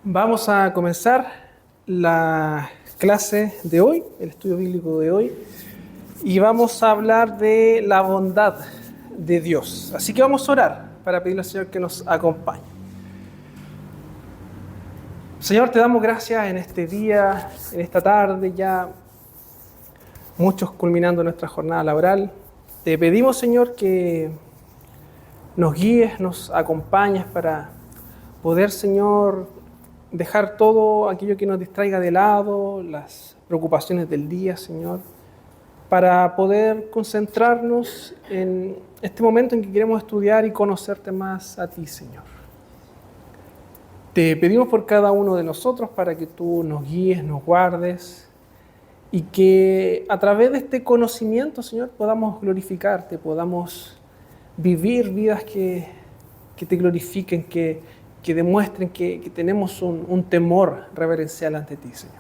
Vamos a comenzar la clase de hoy, el estudio bíblico de hoy, y vamos a hablar de la bondad de Dios. Así que vamos a orar para pedirle al Señor que nos acompañe. Señor, te damos gracias en este día, en esta tarde, ya muchos culminando nuestra jornada laboral. Te pedimos, Señor, que nos guíes, nos acompañes para poder, Señor, dejar todo aquello que nos distraiga de lado, las preocupaciones del día, Señor, para poder concentrarnos en este momento en que queremos estudiar y conocerte más a ti, Señor. Te pedimos por cada uno de nosotros para que tú nos guíes, nos guardes y que a través de este conocimiento, Señor, podamos glorificarte, podamos vivir vidas que te glorifiquen, que demuestren que tenemos un temor reverencial ante ti, Señor.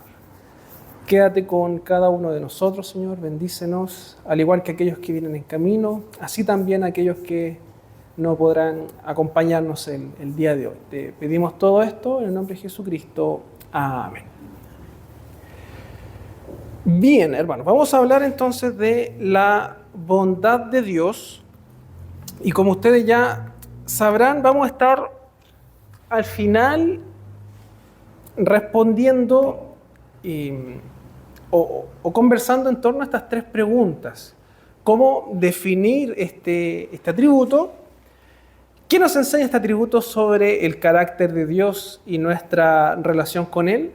Quédate con cada uno de nosotros, Señor, bendícenos, al igual que aquellos que vienen en camino, así también aquellos que no podrán acompañarnos el día de hoy. Te pedimos todo esto en el nombre de Jesucristo. Amén. Bien, hermanos, vamos a hablar entonces de la bondad de Dios. Y como ustedes ya sabrán, vamos a estar al final respondiendo o conversando en torno a estas tres preguntas. ¿Cómo definir este atributo? ¿Qué nos enseña este atributo sobre el carácter de Dios y nuestra relación con Él?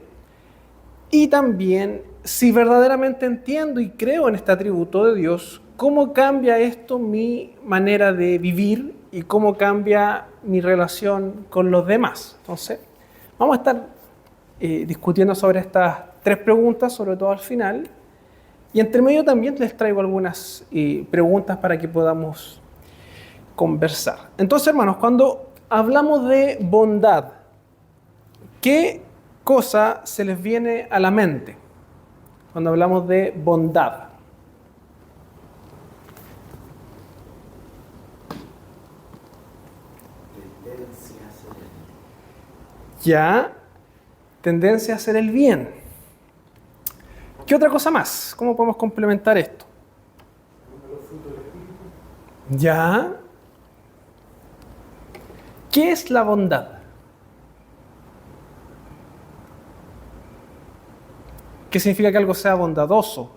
Y también, si verdaderamente entiendo y creo en este atributo de Dios, ¿cómo cambia esto mi manera de vivir y cómo cambia mi relación con los demás? Entonces, vamos a estar discutiendo sobre estas tres preguntas, sobre todo al final. Y entre medio también les traigo algunas preguntas para que podamos conversar. Entonces, hermanos, cuando hablamos de bondad, ¿qué cosa se les viene a la mente cuando hablamos de bondad? Ya, tendencia a hacer el bien. ¿Qué otra cosa más? ¿Cómo podemos complementar esto? Ya. ¿Qué es la bondad? ¿Qué significa que algo sea bondadoso?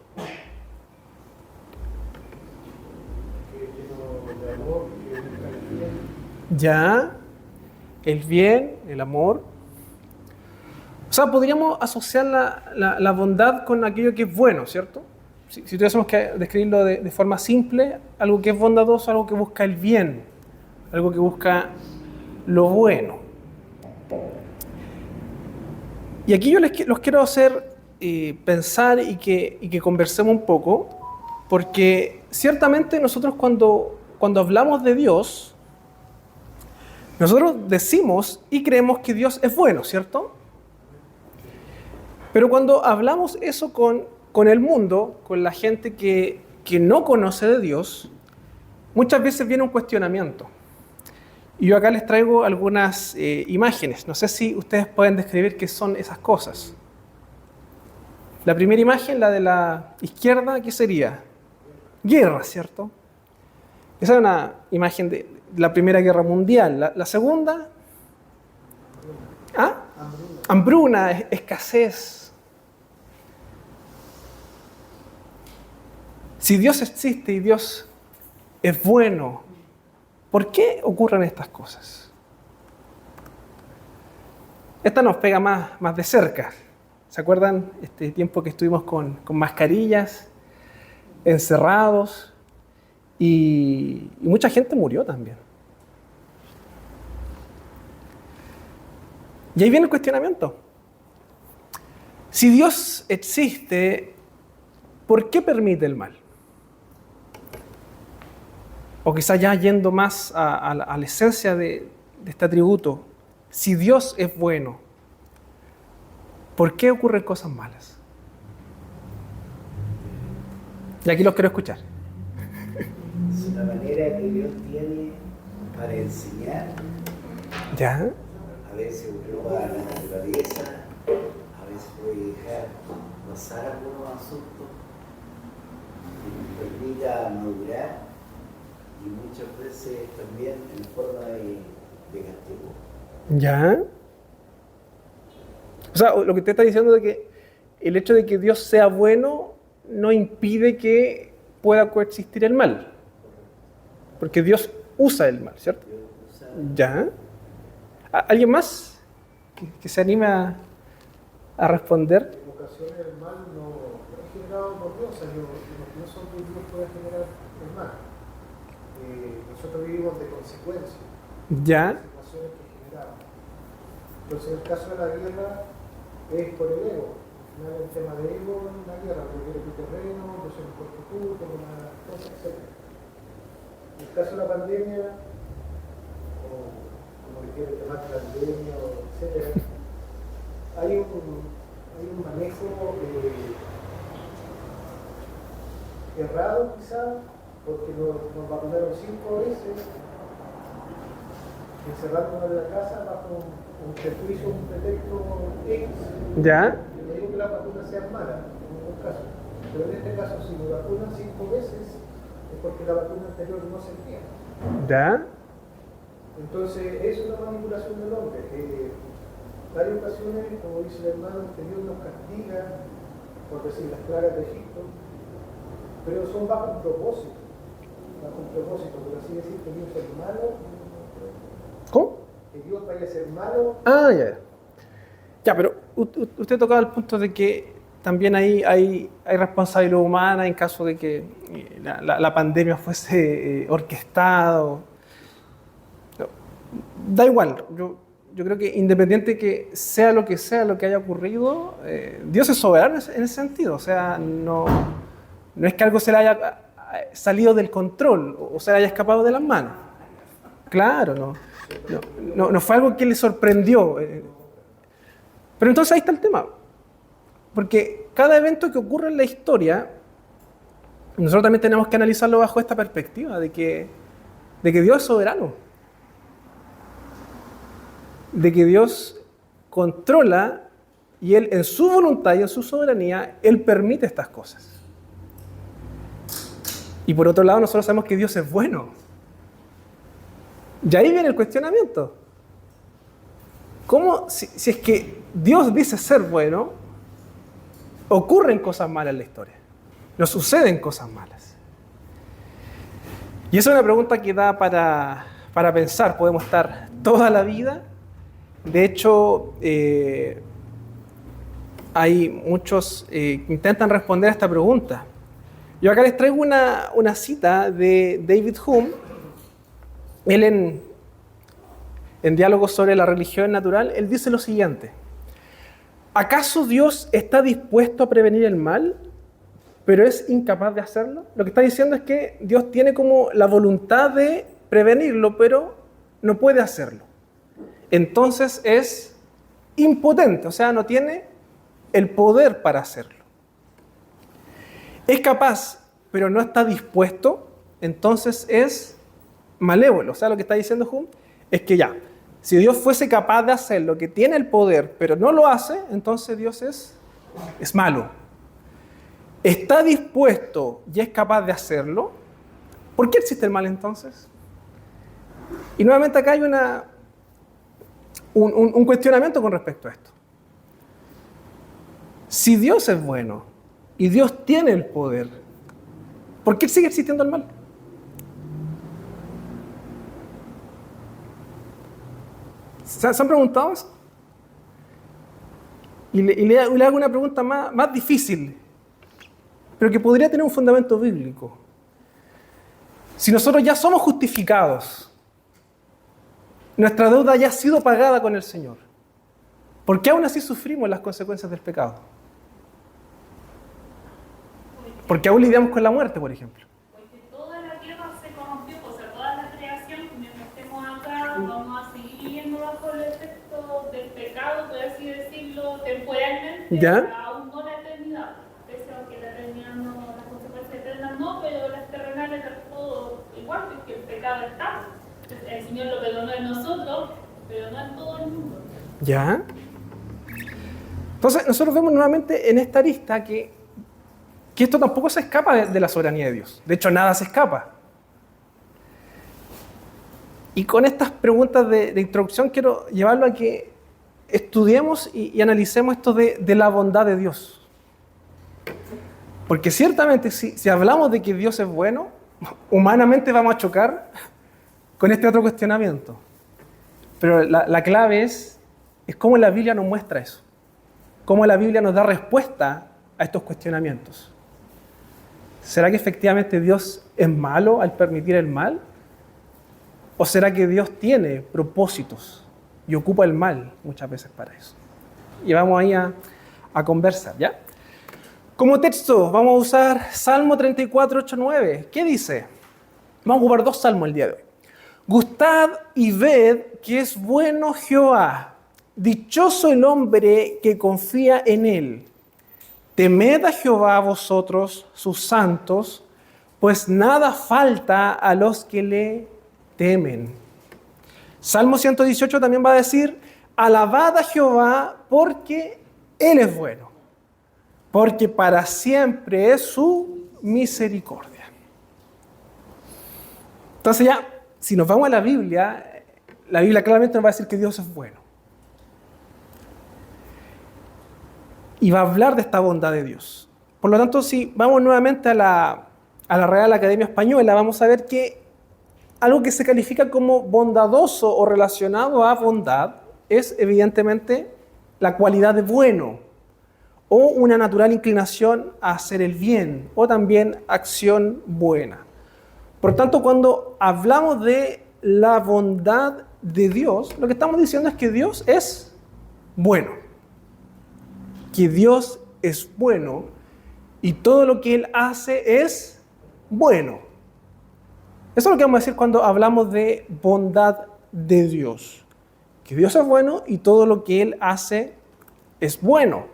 Ya. El bien, el amor. O sea, podríamos asociar la bondad con aquello que es bueno, ¿cierto? Si tuviésemos que describirlo de forma simple, algo que es bondadoso, algo que busca el bien, algo que busca lo bueno. Y aquí yo los quiero hacer pensar y que conversemos un poco, porque ciertamente nosotros cuando hablamos de Dios, nosotros decimos y creemos que Dios es bueno, ¿cierto? Pero cuando hablamos eso con el mundo, con la gente que no conoce de Dios, muchas veces viene un cuestionamiento. Y yo acá les traigo algunas imágenes. No sé si ustedes pueden describir qué son esas cosas. La primera imagen, la de la izquierda, ¿qué sería? Guerra, ¿cierto? Esa es una imagen de la Primera Guerra Mundial. La segunda, hambruna, escasez. Si Dios existe y Dios es bueno, ¿por qué ocurren estas cosas? Esta nos pega más de cerca. ¿Se acuerdan este tiempo que estuvimos con mascarillas, encerrados? Y mucha gente murió también. Y ahí viene el cuestionamiento. Si Dios existe, ¿por qué permite el mal? O quizás ya yendo más a la esencia de este atributo, si Dios es bueno, ¿por qué ocurren cosas malas? Y aquí los quiero escuchar. Es una manera que Dios tiene para enseñar. ¿Ya? A veces uno va a la naturaleza pasar algunos asuntos que nos permita madurar y muchas veces también en forma de castigo. ¿Ya? O sea, lo que usted está diciendo de que el hecho de que Dios sea bueno no impide que pueda coexistir el mal. Porque Dios usa el mal, ¿cierto? ¿Ya? ¿Alguien más que se anime a responder? En ocasiones el mal no es generado por Dios, o sea, no son que Dios pueda generar el mal. Nosotros vivimos de consecuencias, ¿Ya? de situaciones que generamos. Entonces, en el caso de la guerra, es por el ego. Al final, el tema de ego en la guerra, yo quiero tu terreno, yo soy mejor que tú, tengo una cosa, etc. En el caso de la pandemia, como le quiere llamar pandemia, etc., hay un manejo errado quizá, porque nos vacunaron 5 veces, encerrándonos en la casa bajo un prejuicio, un pretexto X. ¿Ya? Yo no digo que las vacunas sean malas, en ningún caso, pero en este caso, si me vacunan 5 veces, es porque la vacuna anterior no servía. ¿Ya? Entonces, es una manipulación del hombre. Varias ocasiones, como dice el hermano, que Dios nos castiga, por decir las plagas de Egipto, pero son bajo un propósito, por así decir, que Dios es malo. ¿Cómo? Que Dios vaya a ser malo. Ah, ya. Ya, pero usted tocaba el punto de que también hay responsabilidad humana en caso de que la pandemia fuese orquestada. Da igual, yo creo que independiente que sea lo que haya ocurrido, Dios es soberano en ese sentido. O sea, no es que algo se le haya salido del control o se le haya escapado de las manos. Claro, no fue algo que le sorprendió. Pero entonces ahí está el tema. Porque cada evento que ocurre en la historia, nosotros también tenemos que analizarlo bajo esta perspectiva de que Dios es soberano. De que Dios controla y Él en su voluntad y en su soberanía, Él permite estas cosas. Y por otro lado, nosotros sabemos que Dios es bueno. Y ahí viene el cuestionamiento. ¿Cómo, si es que Dios dice ser bueno, ocurren cosas malas en la historia? Nos suceden cosas malas. Y esa es una pregunta que da para pensar. Podemos estar toda la vida. De hecho, hay muchos que intentan responder a esta pregunta. Yo acá les traigo una cita de David Hume. Él en Diálogos sobre la religión natural, él dice lo siguiente: ¿acaso Dios está dispuesto a prevenir el mal, pero es incapaz de hacerlo? Lo que está diciendo es que Dios tiene como la voluntad de prevenirlo, pero no puede hacerlo. Entonces es impotente, o sea, no tiene el poder para hacerlo. Es capaz, pero no está dispuesto, entonces es malévolo. O sea, lo que está diciendo Hume es que ya, si Dios fuese capaz de hacerlo, que tiene el poder, pero no lo hace, entonces Dios es malo. Está dispuesto y es capaz de hacerlo. ¿Por qué existe el mal entonces? Y nuevamente acá hay un cuestionamiento con respecto a esto. Si Dios es bueno y Dios tiene el poder, ¿por qué sigue existiendo el mal? ¿Se han preguntado eso? Y le hago una pregunta más difícil, pero que podría tener un fundamento bíblico. Si nosotros ya somos justificados, nuestra deuda ya ha sido pagada con el Señor, ¿por qué aún así sufrimos las consecuencias del pecado? Porque aún lidiamos con la muerte, por ejemplo. Porque toda la tierra se corrompió, o sea, toda la creación, mientras estemos acá, vamos a seguir viviendo bajo el efecto del pecado, por así decirlo, temporalmente, ¿Ya? aún no la eternidad. Pese a que la eternidad no, las consecuencias eternas no, pero las terrenales todo igual, porque el pecado está. El Señor lo perdonó en nosotros, pero no en todo el mundo. ¿Ya? Entonces, nosotros vemos nuevamente en esta lista que esto tampoco se escapa de la soberanía de Dios. De hecho, nada se escapa. Y con estas preguntas de introducción quiero llevarlo a que estudiemos y analicemos esto de la bondad de Dios. Porque ciertamente si hablamos de que Dios es bueno, humanamente vamos a chocar con este otro cuestionamiento. Pero la clave es cómo la Biblia nos muestra eso. Cómo la Biblia nos da respuesta a estos cuestionamientos. ¿Será que efectivamente Dios es malo al permitir el mal? ¿O será que Dios tiene propósitos y ocupa el mal muchas veces para eso? Y vamos ahí a conversar, ¿ya? Como texto vamos a usar Salmo 34, 8, 9. ¿Qué dice? Vamos a ocupar 2 salmos el día de hoy. Gustad y ved que es bueno Jehová. Dichoso el hombre que confía en él. Temed a Jehová vosotros, sus santos, pues nada falta a los que le temen. Salmo 118 también va a decir, alabad a Jehová porque Él es bueno, porque para siempre es su misericordia. Entonces ya, si nos vamos a la Biblia claramente nos va a decir que Dios es bueno. Y va a hablar de esta bondad de Dios. Por lo tanto, si vamos nuevamente a la Real Academia Española, vamos a ver que algo que se califica como bondadoso o relacionado a bondad es evidentemente la cualidad de bueno o una natural inclinación a hacer el bien o también acción buena. Por tanto, cuando hablamos de la bondad de Dios, lo que estamos diciendo es que Dios es bueno. Que Dios es bueno y todo lo que Él hace es bueno. Eso es lo que vamos a decir cuando hablamos de bondad de Dios. Que Dios es bueno y todo lo que Él hace es bueno.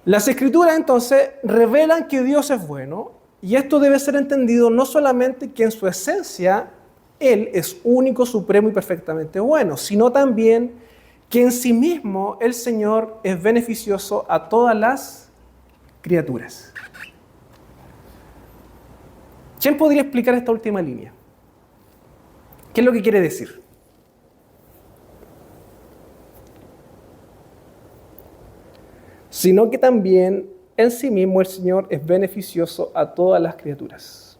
Las Escrituras entonces revelan que Dios es bueno y esto debe ser entendido no solamente que en su esencia Él es único, supremo y perfectamente bueno, sino también que en sí mismo el Señor es beneficioso a todas las criaturas. ¿Quién podría explicar esta última línea? ¿Qué es lo que quiere decir? Sino que también en sí mismo el Señor es beneficioso a todas las criaturas.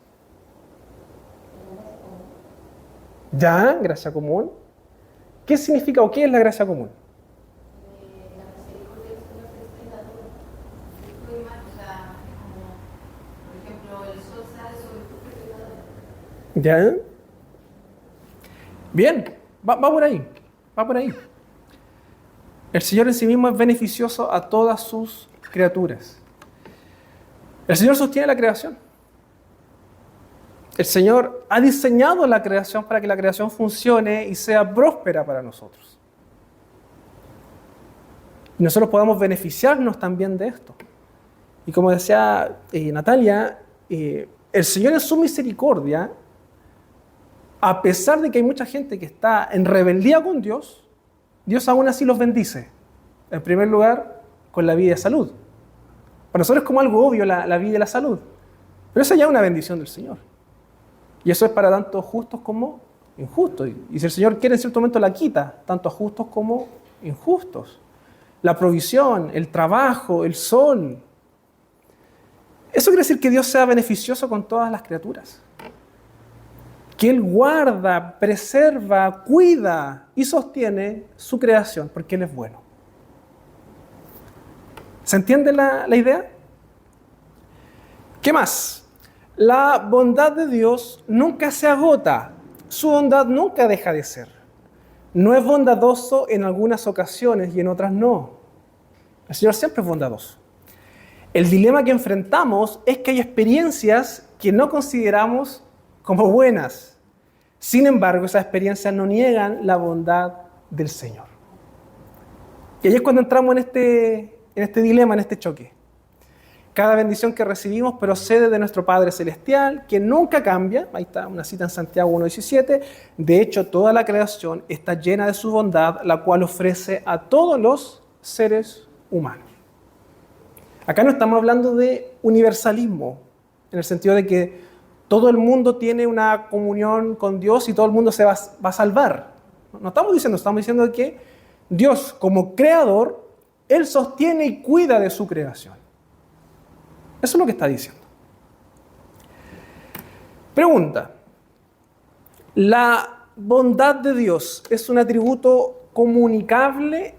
¿Ya? Gracia común. ¿Qué significa o qué es la gracia común? ¿Ya? Bien, va por ahí, va por ahí. El Señor en sí mismo es beneficioso a todas sus criaturas. El Señor sostiene la creación. El Señor ha diseñado la creación para que la creación funcione y sea próspera para nosotros. Y nosotros podamos beneficiarnos también de esto. Y como decía Natalia, el Señor en su misericordia, a pesar de que hay mucha gente que está en rebeldía con Dios, Dios aún así los bendice. En primer lugar, con la vida y salud. Para nosotros es como algo obvio la vida y la salud. Pero esa ya es una bendición del Señor. Y eso es para tanto justos como injustos. Y si el Señor quiere en cierto momento la quita, tanto a justos como injustos. La provisión, el trabajo, el sol. Eso quiere decir que Dios sea beneficioso con todas las criaturas. Que Él guarda, preserva, cuida y sostiene su creación porque Él es bueno. ¿Se entiende la idea? ¿Qué más? La bondad de Dios nunca se agota. Su bondad nunca deja de ser. No es bondadoso en algunas ocasiones y en otras no. El Señor siempre es bondadoso. El dilema que enfrentamos es que hay experiencias que no consideramos como buenas. Sin embargo, esas experiencias no niegan la bondad del Señor. Y ahí es cuando entramos en este dilema, en este choque. Cada bendición que recibimos procede de nuestro Padre Celestial, que nunca cambia. Ahí está una cita en Santiago 1:17. De hecho, toda la creación está llena de su bondad, la cual ofrece a todos los seres humano. Acá no estamos hablando de universalismo, en el sentido de que todo el mundo tiene una comunión con Dios y todo el mundo se va a salvar. No estamos diciendo que Dios, como creador, Él sostiene y cuida de su creación. Eso es lo que está diciendo. Pregunta: ¿la bondad de Dios es un atributo comunicable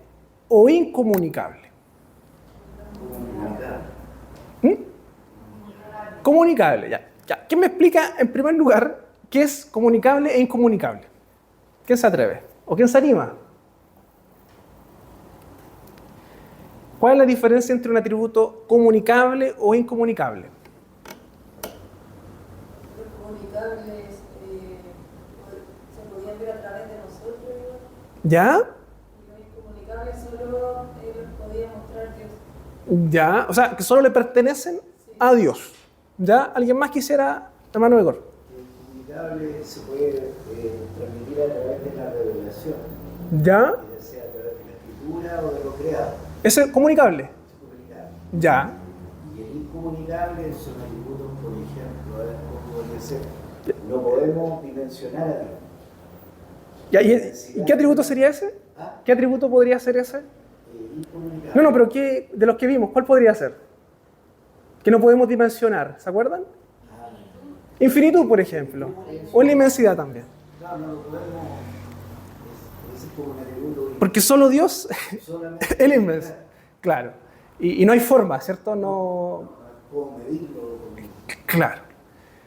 o incomunicable? Comunicable, ya. ¿Quién me explica, en primer lugar, qué es comunicable e incomunicable? ¿Quién se atreve? ¿O quién se anima? ¿Cuál es la diferencia entre un atributo comunicable o incomunicable? Lo comunicable es, se podía ver a través de nosotros, ¿Ya? y lo incomunicable solo podía mostrar Dios. ¿Ya? O sea, que solo le pertenecen a Dios. ¿Ya? ¿Alguien más quisiera, hermano Igor? El comunicable se puede transmitir a través de la revelación, ¿Ya? ya sea a través de la escritura o de lo creado. ¿Ese es comunicable? Es comunicable. ¿Ya? Y el incomunicable son atributos, por ejemplo, a ver cómo podría ser. No podemos dimensionar a Dios. ¿Ya? ¿Y qué atributo sería ese? ¿Ah? ¿Qué atributo podría ser ese? Incomunicable. No, pero de los que vimos, ¿cuál podría ser? Que no podemos dimensionar, ¿se acuerdan? Infinitud, por ejemplo. O la inmensidad también. No, no lo podemos. Es como un atributo. Porque solo Dios Solamente es el inmenso. Claro. Y no hay forma, ¿cierto? No. puedo medirlo. Claro.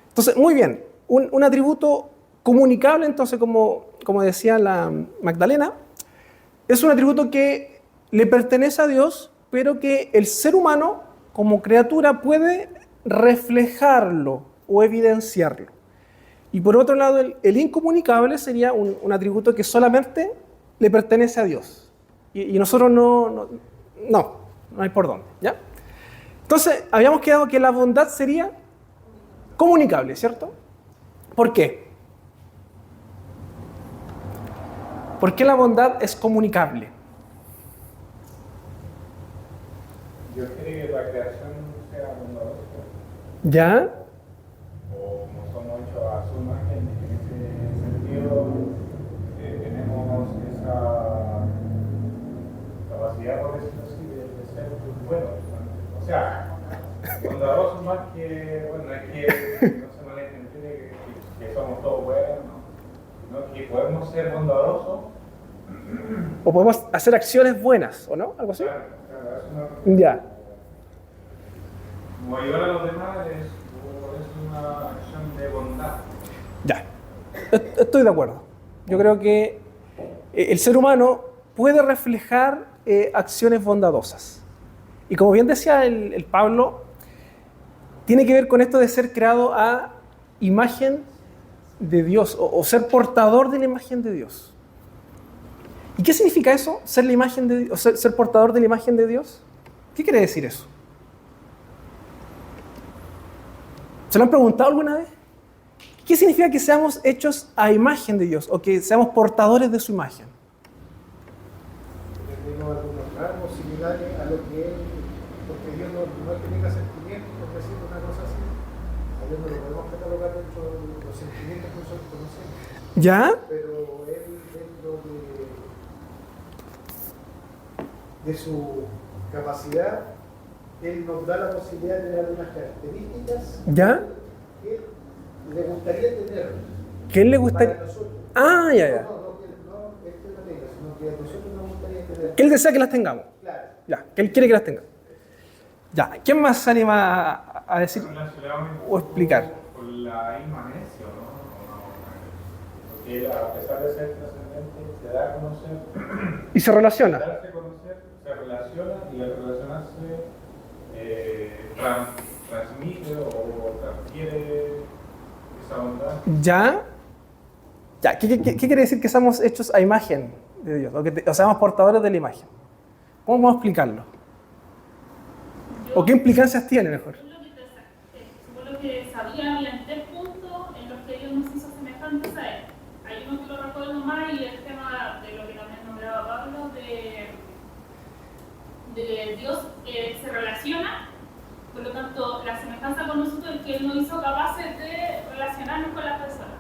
Entonces, muy bien. Un atributo comunicable, entonces, como decía la Magdalena, es un atributo que le pertenece a Dios, pero que el ser humano, como criatura, puede reflejarlo o evidenciarlo. Y por otro lado, el incomunicable sería un atributo que solamente le pertenece a Dios. Y nosotros no hay por dónde, ¿ya? Entonces, habíamos quedado que la bondad sería comunicable, ¿cierto? ¿Por qué? ¿Por qué la bondad es comunicable? Dios quiere que la creación sea bondadosa. ¿Ya? O como somos hechos a su imagen, en ese sentido tenemos esa capacidad, por decirlo así, de ser buenos. O sea, bondadosos más que, bueno, es que no se malentiende que somos todos buenos, sino que podemos ser bondadosos. ¿O podemos hacer acciones buenas, o no? ¿Algo así? Claro, eso no. Ya. Como ayudar a los demás es una acción de bondad. Ya. Estoy de acuerdo. Yo creo que el ser humano puede reflejar acciones bondadosas. Y como bien decía el Pablo, tiene que ver con esto de ser creado a imagen de Dios o ser portador de la imagen de Dios. ¿Y qué significa eso? Ser la imagen de Dios, ser portador de la imagen de Dios. ¿Qué quiere decir eso? ¿Se lo han preguntado alguna vez? ¿Qué significa que seamos hechos a imagen de Dios o que seamos portadores de su imagen? Tenemos algunos rasgos similares a lo que Él, porque Dios no es que tenga sentimientos, por decir una cosa así. A Dios no lo podemos catalogar dentro de los sentimientos que nosotros conocemos. ¿Ya? Pero Él, dentro de su capacidad, Él nos da la posibilidad de dar unas características ¿Ya? que le gustaría tener. ¿Qué le gustaría? Para nosotros. Ah, ya. No este no tenga, sino que a nosotros nos gustaría tener. Que Él desea que las tengamos. Claro. Ya, que Él quiere que las tengamos. Ya, ¿quién más se anima a decir o explicar? Con la inmanencia, ¿no? Porque Él, a pesar de ser trascendente, se da a conocer. Y se relaciona. Darse a conocer, se relaciona y al relacionarse transmite o transfiere esa bondad. ¿Ya? Ya, ¿qué quiere decir que somos hechos a imagen de Dios? O seamos portadores de la imagen. ¿Cómo vamos a explicarlo? ¿O qué implicancias tiene mejor? Según lo que sabía, había 3 puntos en los que Dios nos hizo semejantes a Él. Hay uno que lo recuerdo más y el tema de lo que también nombraba Pablo, de que Dios se relaciona, por lo tanto, la semejanza con nosotros es que Él nos hizo capaces de relacionarnos con las personas.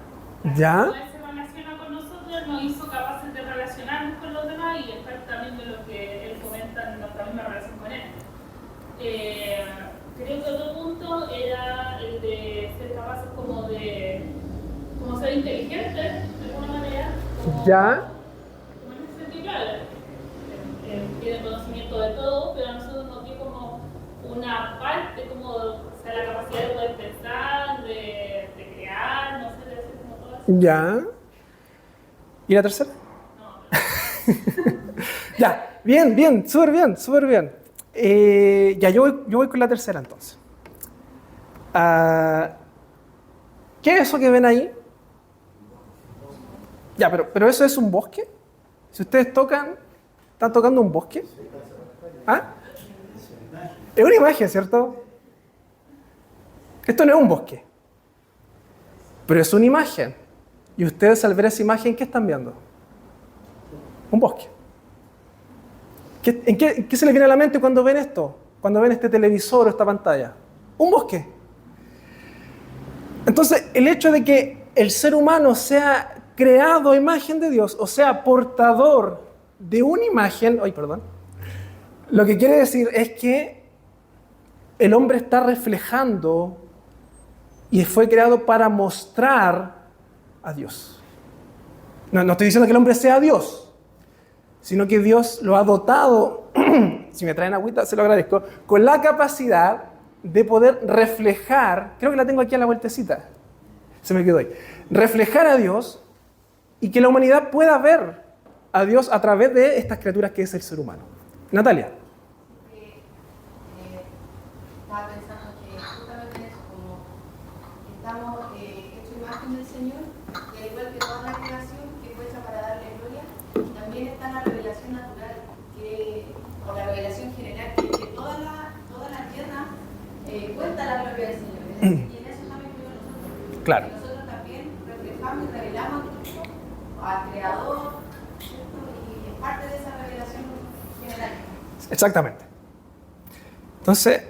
¿Ya? Como Él se relaciona con nosotros, nos hizo capaces de relacionarnos con los demás y es parte también de lo que Él comenta en nuestra misma relación con Él. Creo que otro punto era el de ser capaces como ser inteligentes, de alguna manera. ¿Ya? Como en ese sentido, claro, tiene conocimiento de todo, pero a nosotros nos dio como una parte, como o sea, la capacidad de poder pensar, de crear, no sé, de hacer como todo eso. ¿Ya? ¿Y la tercera? No, Ya, bien, súper bien. Ya, yo voy con la tercera entonces. ¿Qué es eso que ven ahí? Ya, pero ¿eso es un bosque? Si ustedes ¿están tocando un bosque? ¿Ah? Es una imagen, ¿cierto? Esto no es un bosque, pero es una imagen. Y ustedes al ver esa imagen, ¿qué están viendo? Un bosque. ¿Qué se les viene a la mente cuando ven esto? Cuando ven este televisor o esta pantalla. Un bosque. Entonces, el hecho de que el ser humano sea creado a imagen de Dios, o sea, portador de una imagen, lo que quiere decir es que el hombre está reflejando y fue creado para mostrar a Dios. No estoy diciendo que el hombre sea Dios, sino que Dios lo ha dotado, si me traen agüita se lo agradezco, con la capacidad de poder reflejar, creo que la tengo aquí a la vueltecita, se me quedó ahí, reflejar a Dios y que la humanidad pueda ver a Dios a través de estas criaturas que es el ser humano. Natalia. Estaba pensando que justamente eso, como estamos hechos imagen del Señor, y al igual que toda la creación que fue hecha para darle gloria, también está la revelación natural, o la revelación general, que toda la tierra cuenta la gloria del Señor. Y en eso también incluimos nosotros. Claro. Que nosotros también reflejamos y revelamos a Cristo, al Creador, ¿cierto? Y es parte de esa revelación general. Exactamente. Entonces,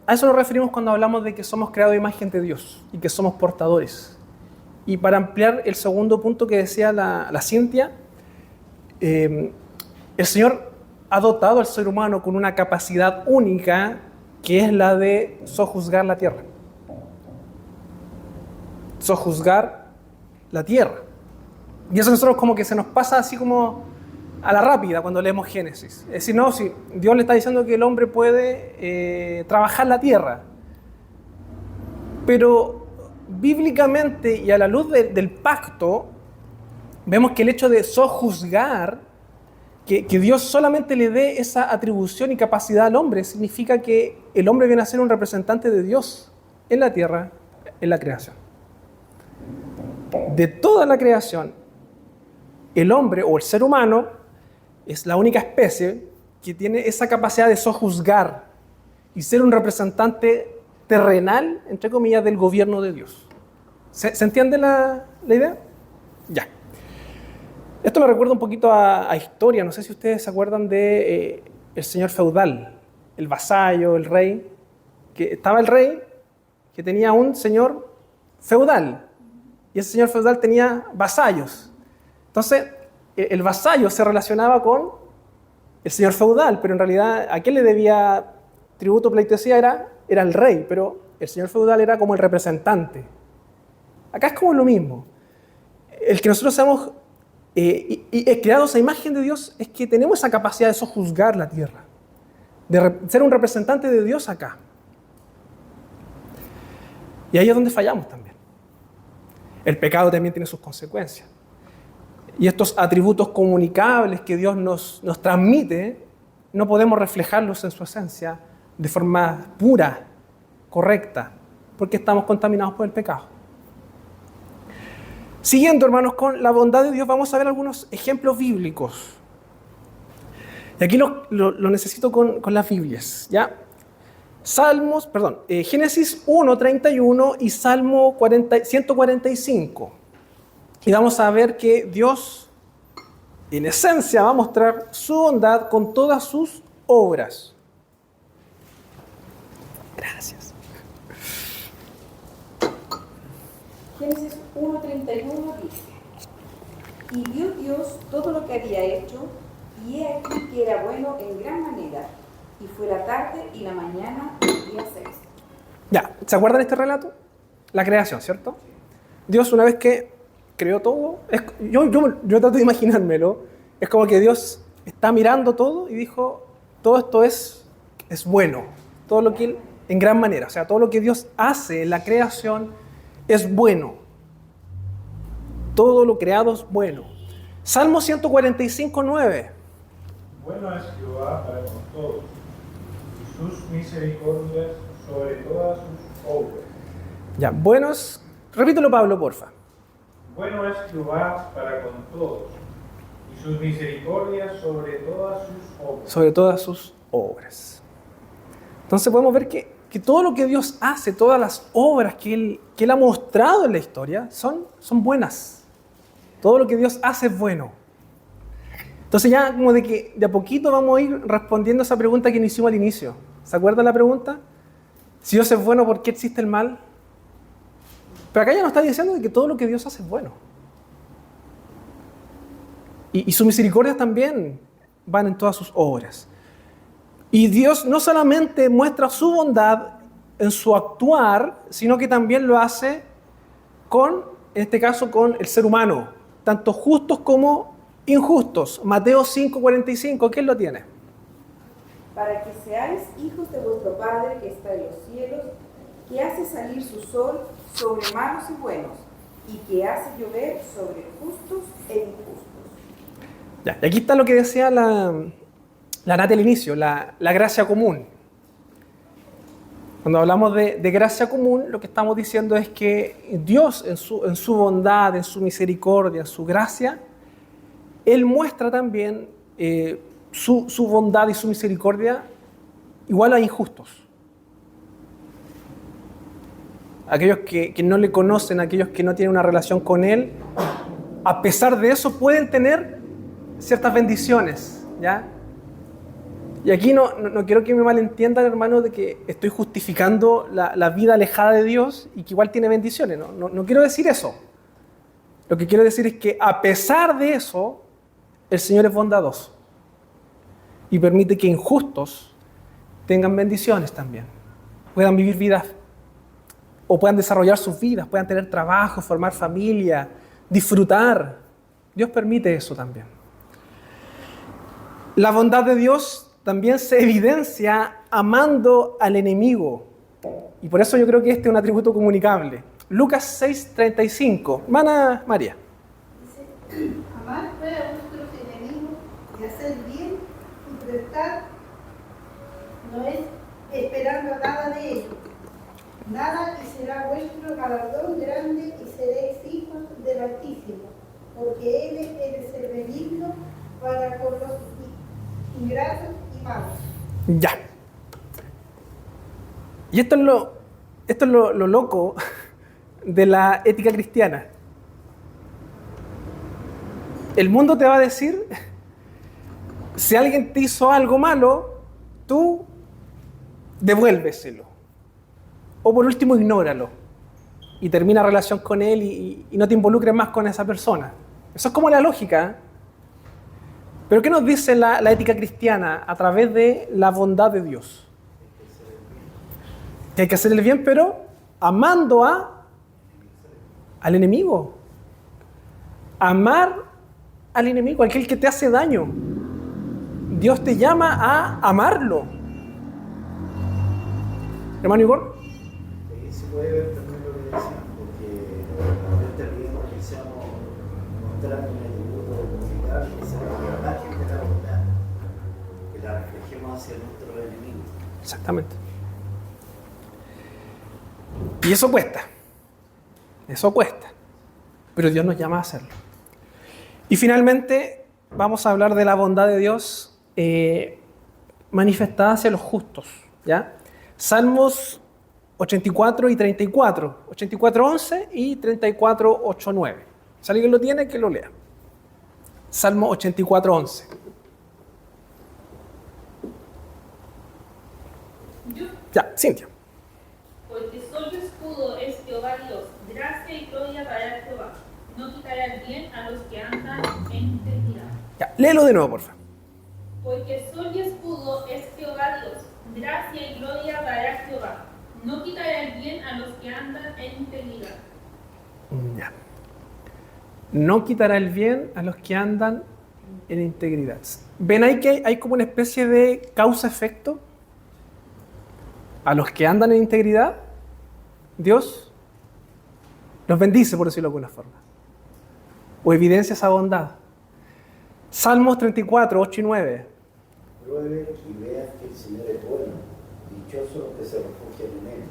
a eso nos referimos cuando hablamos de que somos creados a imagen de Dios y que somos portadores. Y para ampliar el segundo punto que decía la Cintia, el Señor ha dotado al ser humano con una capacidad única que es la de sojuzgar la tierra. Sojuzgar la tierra. Y eso a nosotros como que se nos pasa así como a la rápida cuando leemos Génesis. Es decir, no, si Dios le está diciendo que el hombre puede trabajar la tierra. Pero bíblicamente y a la luz del pacto, vemos que el hecho de sojuzgar, que Dios solamente le dé esa atribución y capacidad al hombre, significa que el hombre viene a ser un representante de Dios en la tierra, en la creación. De toda la creación, el hombre o el ser humano es la única especie que tiene esa capacidad de sojuzgar y ser un representante terrenal, entre comillas, del gobierno de Dios. ¿Se entiende la idea? Ya. Esto me recuerda un poquito a historia. No sé si ustedes se acuerdan de el señor feudal, el vasallo, el rey. Que estaba el rey que tenía un señor feudal y ese señor feudal tenía vasallos. Entonces, el vasallo se relacionaba con el señor feudal, pero en realidad a quién le debía tributo, pleitesía era el rey, pero el señor feudal era como el representante. Acá es como lo mismo. El que nosotros seamos creados a imagen de Dios es que tenemos esa capacidad de sojuzgar la tierra, de ser un representante de Dios acá. Y ahí es donde fallamos también. El pecado también tiene sus consecuencias. Y estos atributos comunicables que Dios nos transmite, no podemos reflejarlos en su esencia de forma pura, correcta, porque estamos contaminados por el pecado. Siguiendo, hermanos, con la bondad de Dios, vamos a ver algunos ejemplos bíblicos. Y aquí lo necesito con las Biblias, ¿ya? Génesis 1:31 y Salmo 145. Y vamos a ver que Dios en esencia va a mostrar su bondad con todas sus obras. Gracias. Génesis 1:31 dice: Y vio Dios todo lo que había hecho, y he aquí que era bueno en gran manera, y fue la tarde y la mañana del día 6. Ya, ¿se acuerdan de este relato? La creación, ¿cierto? Dios, una vez que creó todo, yo trato de imaginármelo, es como que Dios está mirando todo y dijo, todo esto es bueno, todo lo que Él, en gran manera, o sea, todo lo que Dios hace en la creación es bueno. Todo lo creado es bueno. Salmo 145:9. Bueno es Jehová para con todos, y sus misericordias sobre todas sus obras. Ya, buenos, repítelo Pablo, porfa. Bueno es Jehová para con todos, y sus misericordias sobre todas sus obras. Sobre todas sus obras. Entonces podemos ver que todo lo que Dios hace, todas las obras que Él ha mostrado en la historia son buenas. Todo lo que Dios hace es bueno. Entonces ya como de que de a poquito vamos a ir respondiendo a esa pregunta que hicimos al inicio. ¿Se acuerdan la pregunta? Si Dios es bueno, ¿por qué existe el mal? Pero acá ya nos está diciendo de que todo lo que Dios hace es bueno. Y sus misericordias también van en todas sus obras. Y Dios no solamente muestra su bondad en su actuar, sino que también lo hace en este caso, con el ser humano, tanto justos como injustos. Mateo 5:45, ¿quién lo tiene? Para que seáis hijos de vuestro Padre que está en los cielos, que hace salir su sol sobre malos y buenos, y que hace llover sobre justos e injustos. Ya, y aquí está lo que decía la Nati al inicio, la gracia común. Cuando hablamos de gracia común, lo que estamos diciendo es que Dios en su bondad, en su misericordia, en su gracia, Él muestra también su bondad y su misericordia igual a injustos. Aquellos que no le conocen, aquellos que no tienen una relación con Él, a pesar de eso pueden tener ciertas bendiciones, ¿ya? Y aquí no quiero que me malentiendan, hermano, de que estoy justificando la vida alejada de Dios y que igual tiene bendiciones. No quiero decir eso. Lo que quiero decir es que a pesar de eso, el Señor es bondadoso y permite que injustos tengan bendiciones también. Puedan vivir vidas o puedan desarrollar sus vidas, puedan tener trabajo, formar familia, disfrutar. Dios permite eso también. La bondad de Dios también se evidencia amando al enemigo. Y por eso yo creo que este es un atributo comunicable. Lucas 6:35. Hermana María. Dice, amar pues a vuestros enemigos y hacer bien y prestar, no es esperando nada de ellos. Nada y será vuestro galardón grande y seréis hijos del Altísimo, porque Él es el ser benigno para con los ingratos y malos. Ya. Y esto es lo loco de la ética cristiana. El mundo te va a decir, si alguien te hizo algo malo, tú devuélveselo. O por último, ignóralo. Y termina relación con él y no te involucres más con esa persona. Eso es como la lógica, ¿eh? Pero ¿qué nos dice la ética cristiana a través de la bondad de Dios? Que hay que hacer el bien, pero amando al enemigo. Amar al enemigo, aquel que te hace daño. Dios te llama a amarlo. Hermano Igor. Ahí se puede ver también lo que decían, porque Dios te pide que seamos mostrando un atributo comunicable, que sea la imagen de la bondad, que la reflejemos hacia nuestros enemigos. Exactamente. Y eso cuesta. Eso cuesta. Pero Dios nos llama a hacerlo. Y finalmente vamos a hablar de la bondad de Dios manifestada hacia los justos, ¿ya? Salmos 84 y 34. 84:11 y 34:8-9. Si alguien lo tiene, que lo lea. Salmo 84:11. Ya, Cintia. Porque sol y escudo es Jehová Dios, gracia y gloria para Jehová. No quitará el bien a los que andan en integridad. Ya, léelo de nuevo, por favor. Porque sol y escudo es Jehová Dios, gracia y gloria para Jehová. No quitará el bien a los que andan en integridad. Ya. No quitará el bien a los que andan en integridad. ¿Ven ahí que hay como una especie de causa-efecto? A los que andan en integridad, Dios los bendice, por decirlo de alguna forma. O evidencia esa bondad. Salmos 34, 8 y 9. Prueben y vean que el Señor es bueno. Dichosos los que se refugian en Él.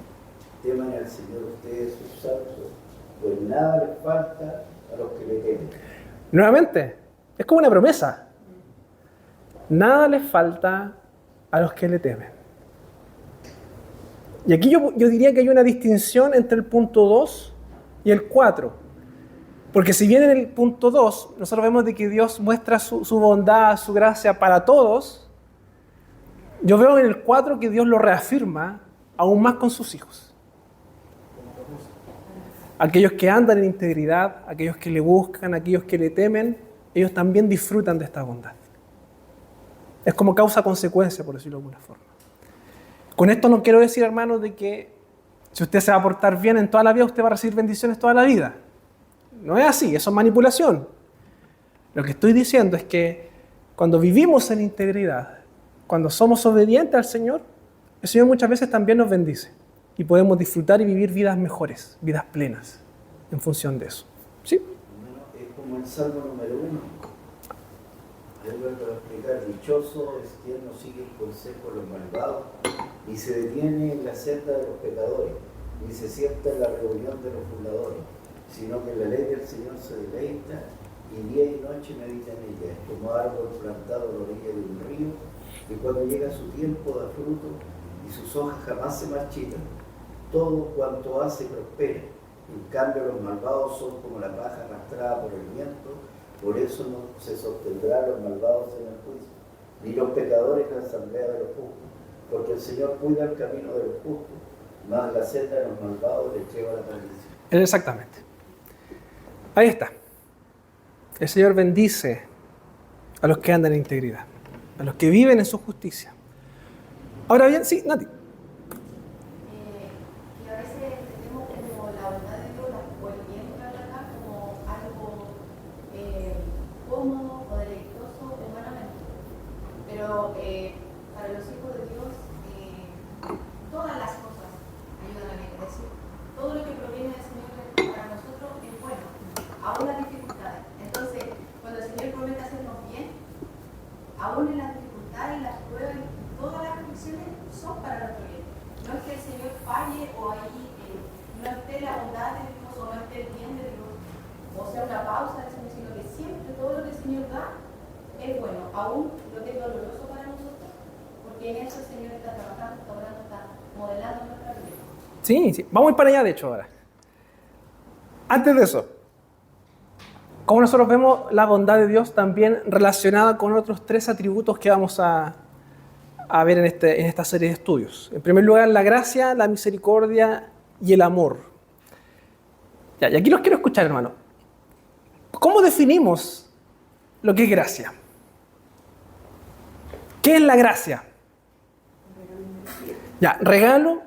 Teman al Señor ustedes, sus santos, pues nada les falta a los que le temen. Nuevamente, es como una promesa. Nada les falta a los que le temen. Y aquí yo diría que hay una distinción entre el punto 2 y el 4. Porque si bien en el punto 2 nosotros vemos de que Dios muestra su bondad, su gracia para todos, yo veo en el 4 que Dios lo reafirma aún más con sus hijos. Aquellos que andan en integridad, aquellos que le buscan, aquellos que le temen, ellos también disfrutan de esta bondad. Es como causa-consecuencia, por decirlo de alguna forma. Con esto no quiero decir, hermanos, de que si usted se va a portar bien en toda la vida, usted va a recibir bendiciones toda la vida. No es así, eso es manipulación. Lo que estoy diciendo es que cuando vivimos en integridad, cuando somos obedientes al Señor, el Señor muchas veces también nos bendice. Y podemos disfrutar y vivir vidas mejores, vidas plenas, en función de eso. ¿Sí? Bueno, es como el Salmo número 1. Yo vuelvo a explicar, dichoso es quien no sigue el consejo de los malvados, ni se detiene en la senda de los pecadores, ni se sienta en la reunión de los burladores, sino que en la ley del Señor se deleita, y día y noche medita en ella. Es como árbol plantado a la orilla de un río, que cuando llega su tiempo da fruto, y sus hojas jamás se marchitan. Todo cuanto hace prospera. En cambio, los malvados son como la paja arrastrada por el viento. Por eso no se sostendrán los malvados en el juicio, ni los pecadores en la asamblea de los justos, porque el Señor cuida el camino de los justos, mas la senda de los malvados les lleva a la perdición. Exactamente. Ahí está. El Señor bendice a los que andan en integridad, a los que viven en su justicia. Ahora bien, sí, Nati. Que a veces tenemos como la bondad de Dios, o el bien que habla acá, como algo cómodo o deleitoso humanamente. Pero para los hijos de Dios, todas las cosas ayudan a bien. Es decir, todo lo que proviene del Señor para nosotros es bueno, aún las dificultades. Entonces, cuando el Señor promete hacernos bien, aún en las dificultades, las pruebas, todas las aflicciones son para nuestro bien. No es que el Señor falle o ahí no esté la bondad de Dios o no esté el bien de Dios, o sea, una pausa del Señor, sino que siempre todo lo que el Señor da es bueno, aún lo que es doloroso para nosotros, porque en eso el Señor está trabajando, está orando, está modelando nuestra vida. Sí, sí. Vamos a ir para allá, de hecho, ahora. Antes de eso, como nosotros vemos la bondad de Dios también relacionada con otros 3 atributos que vamos a ver en esta serie de estudios. En primer lugar, la gracia, la misericordia y el amor. Ya, y aquí los quiero escuchar, hermano. ¿Cómo definimos lo que es gracia? ¿Qué es la gracia? Ya, regalo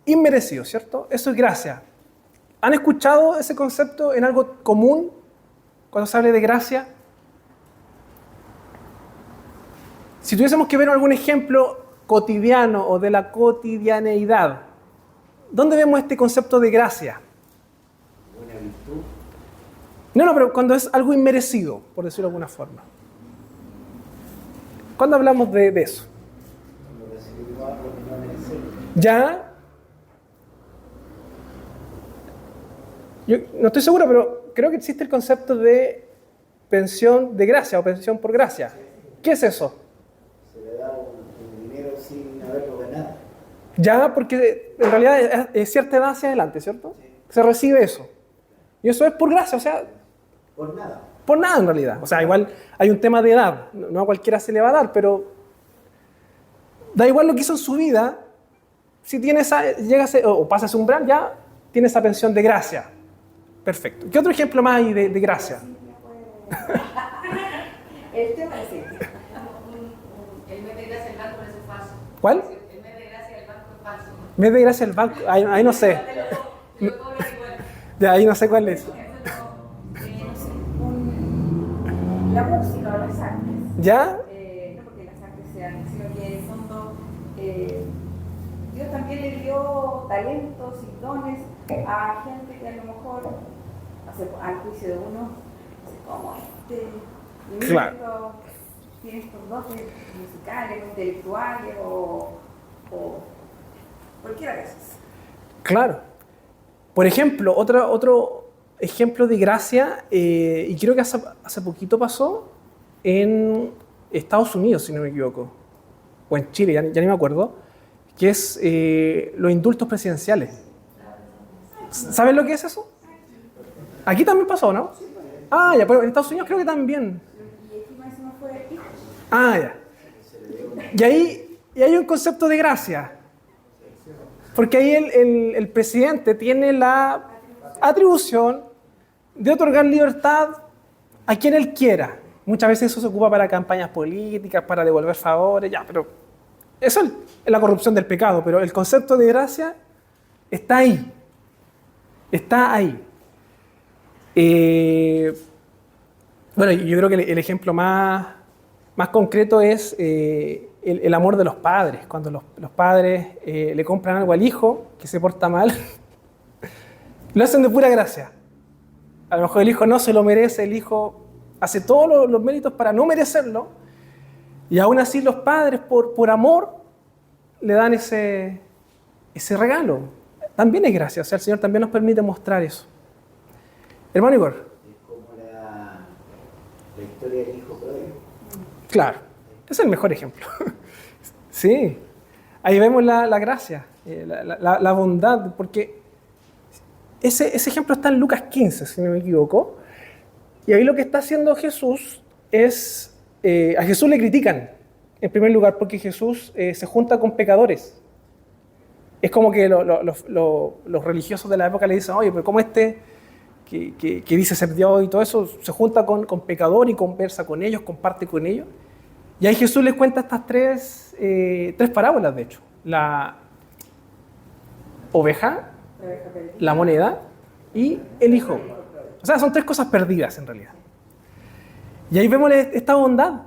inmerecido, ¿cierto? Eso es gracia. ¿Han escuchado ese concepto en algo común cuando se habla de gracia? Si tuviésemos que ver algún ejemplo cotidiano o de la cotidianeidad, ¿dónde vemos este concepto de gracia? Buena virtud. No, pero cuando es algo inmerecido, por decirlo de alguna forma. ¿Cuándo hablamos de eso? Cuando recibimos algo que no merecemos. Ya. Yo no estoy seguro, pero creo que existe el concepto de pensión de gracia o pensión por gracia. ¿Qué es eso? Se le da un dinero sin haberlo ganado. Ya, porque en realidad es cierta edad hacia adelante, ¿cierto? Sí. Se recibe eso. Y eso es por gracia, o sea, Por nada. por nada en realidad. O sea, igual hay un tema de edad, no a cualquiera se le va a dar, pero da igual lo que hizo en su vida, si tiene o pasa ese umbral, ya tiene esa pensión de gracia. Perfecto. ¿Qué otro ejemplo más hay de gracia? El tema es ese. El mes de gracia del banco es falso. ¿Cuál? El mes de gracia del banco es falso. Mes de gracia del banco, ahí no sé. Te lo cobran igual. De ahí no sé cuál es. La música o las artes. ¿Ya? No porque las artes sean, sino que en el fondo Dios también le dio talentos y dones a gente que a lo mejor, al juicio de uno, como Claro. tiene estos dones musicales, o intelectuales o cualquiera de esos. Claro. Por ejemplo, otro ejemplo de gracia, y creo que hace poquito pasó en Estados Unidos, si no me equivoco, o en Chile, ya ni me acuerdo, que es los indultos presidenciales. ¿Saben lo que es eso? Aquí también pasó, ¿no? Ah, ya, pero en Estados Unidos creo que también. Y aquí más no fue hijo. Ah, ya. Y ahí hay un concepto de gracia. Porque ahí el presidente tiene la atribución de otorgar libertad a quien él quiera. Muchas veces eso se ocupa para campañas políticas, para devolver favores, ya, pero eso es la corrupción del pecado, pero el concepto de gracia está ahí. Está ahí. Bueno, yo creo que el ejemplo más concreto es el amor de los padres. Cuando los padres le compran algo al hijo que se porta mal, lo hacen de pura gracia. A lo mejor el hijo no se lo merece, el hijo hace todos los méritos para no merecerlo, y aún así los padres, por amor, le dan ese regalo. También es gracia, o sea, el Señor también nos permite mostrar eso. Hermano Igor. Es como la historia del hijo pródigo. Claro, es el mejor ejemplo. Sí, ahí vemos la gracia, la bondad, porque ese ejemplo está en Lucas 15, si no me equivoco, y ahí lo que está haciendo Jesús es, a Jesús le critican, en primer lugar, porque Jesús se junta con pecadores. Es como que los religiosos de la época le dicen, oye, pero ¿cómo que dice ser Dios y todo eso, se junta con pecadores y conversa con ellos, comparte con ellos? Y ahí Jesús les cuenta estas tres parábolas, de hecho. La oveja, la moneda y el hijo. O sea, son tres cosas perdidas en realidad. Y ahí vemos esta bondad.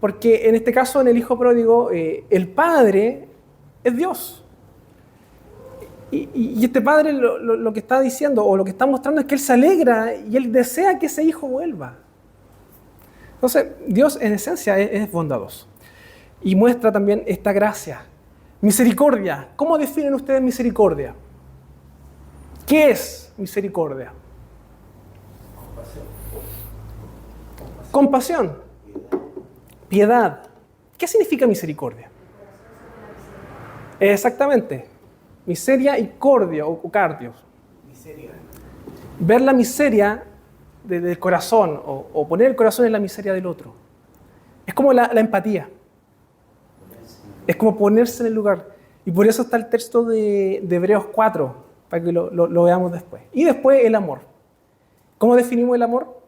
Porque en este caso, en el hijo pródigo, el padre es Dios. Y este padre lo que está diciendo, o lo que está mostrando, es que él se alegra y él desea que ese hijo vuelva. Entonces, Dios en esencia es bondadoso. Y muestra también esta gracia. Misericordia. ¿Cómo definen ustedes misericordia? ¿Qué es misericordia? Compasión. Piedad. ¿Qué significa misericordia? Exactamente. Miseria y cordio, o cardio. Miseria. Ver la miseria del corazón, o poner el corazón en la miseria del otro. Es como la empatía. Es como ponerse en el lugar. Y por eso está el texto de Hebreos 4, para que lo veamos después. Y después el amor. ¿Cómo definimos el amor?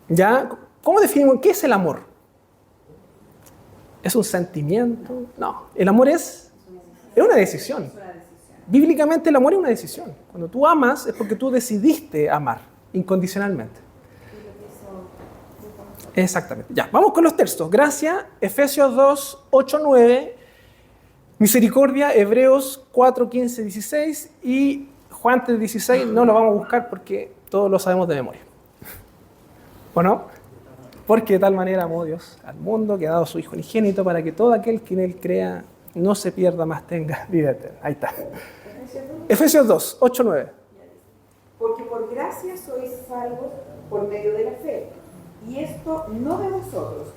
¿Ya? ¿Cómo definimos qué es el amor? ¿Es un sentimiento? No. El amor es una decisión. Bíblicamente el amor es una decisión. Cuando tú amas es porque tú decidiste amar incondicionalmente. Exactamente. Ya, vamos con los textos. Gracia, Efesios 2, 8, 9. Misericordia, Hebreos 4, 15, 16. Y Juan 3, 16 no lo vamos a buscar porque todos lo sabemos de memoria. ¿O no? Porque de tal manera amó Dios al mundo que ha dado a su Hijo unigénito para que todo aquel que en Él crea no se pierda, más tenga vida eterna. Ahí está. Efesios 2, 8, 9. Porque por gracia sois salvos por medio de la fe. Y esto no de vosotros,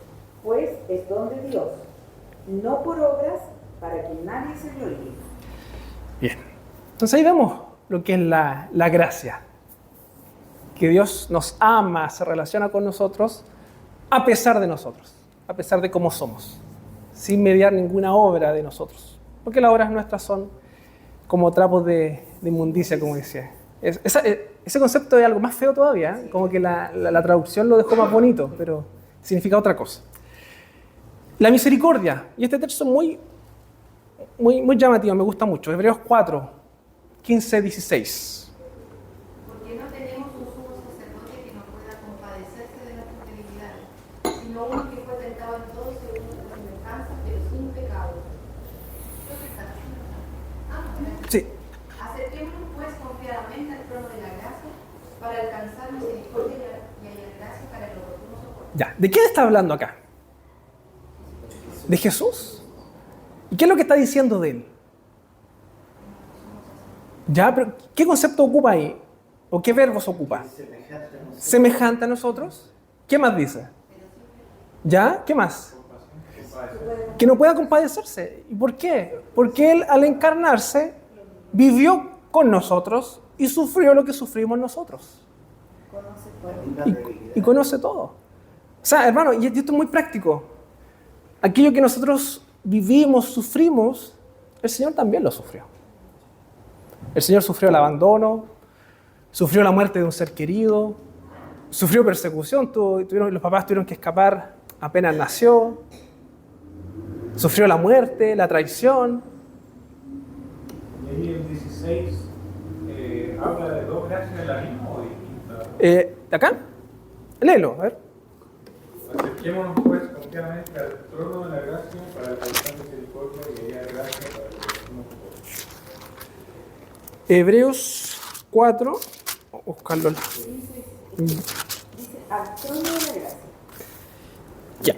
pues es don de Dios, no por obras, para que nadie se gloríe. Bien. Entonces ahí vemos lo que es la gracia. que Dios nos ama, se relaciona con nosotros a pesar de nosotros, a pesar de cómo somos, sin mediar ninguna obra de nosotros. Porque las obras nuestras son como trapos de inmundicia, como decía. Ese concepto es algo más feo todavía, ¿eh? Como que la traducción lo dejó más bonito, pero significa otra cosa. La misericordia, y este texto es muy llamativo, me gusta mucho. Hebreos 4, 15, 16. Porque no tenemos un sumo sacerdote que no pueda compadecerse de nuestras debilidades, sino uno que fue tentado en todo según nuestra semejanza, pero sin pecado. Sí. Acerquémonos pues confiadamente al trono de la gracia para alcanzar misericordia y hallar gracia para el oportuno socorro. Ya, ¿de quién está hablando acá? ¿De Jesús? ¿Y qué es lo que está diciendo de él? Ya, pero ¿qué concepto ocupa ahí? ¿O qué verbos ocupa? Semejante a nosotros. ¿Qué más dice? ¿Ya? ¿Qué más? Que no pueda compadecerse. ¿Y por qué? Porque él, al encarnarse, vivió con nosotros y sufrió lo que sufrimos nosotros. Y conoce todo. O sea, hermano, y esto es muy práctico. Aquello que nosotros vivimos, sufrimos, el Señor también lo sufrió. El Señor sufrió el abandono, sufrió la muerte de un ser querido, sufrió persecución, los papás tuvieron que escapar apenas nació, sufrió la muerte, la traición. Y ahí el 16 habla de dos gracias de la misma o distinta. ¿De acá? Léelo, a ver. Acerquémonos pues confiadamente al trono de la gracia para alcanzar misericordia y hallar gracia para el próximo socorro. Hebreos 4, buscarlo. Dice, al trono de la gracia. Ya.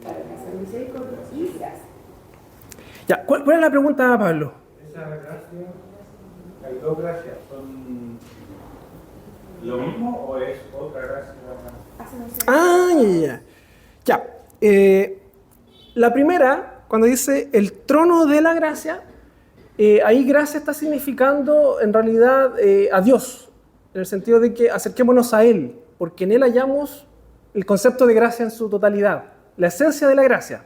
Para alcanzar misericordia y gracia. Ya, ¿cuál es la pregunta, Pablo? Esa gracia, hay dos gracias, ¿son lo mismo o es otra gracia? Ah, ya. La primera, cuando dice el trono de la gracia, ahí gracia está significando en realidad a Dios, en el sentido de que acerquémonos a Él, porque en Él hallamos el concepto de gracia en su totalidad, la esencia de la gracia,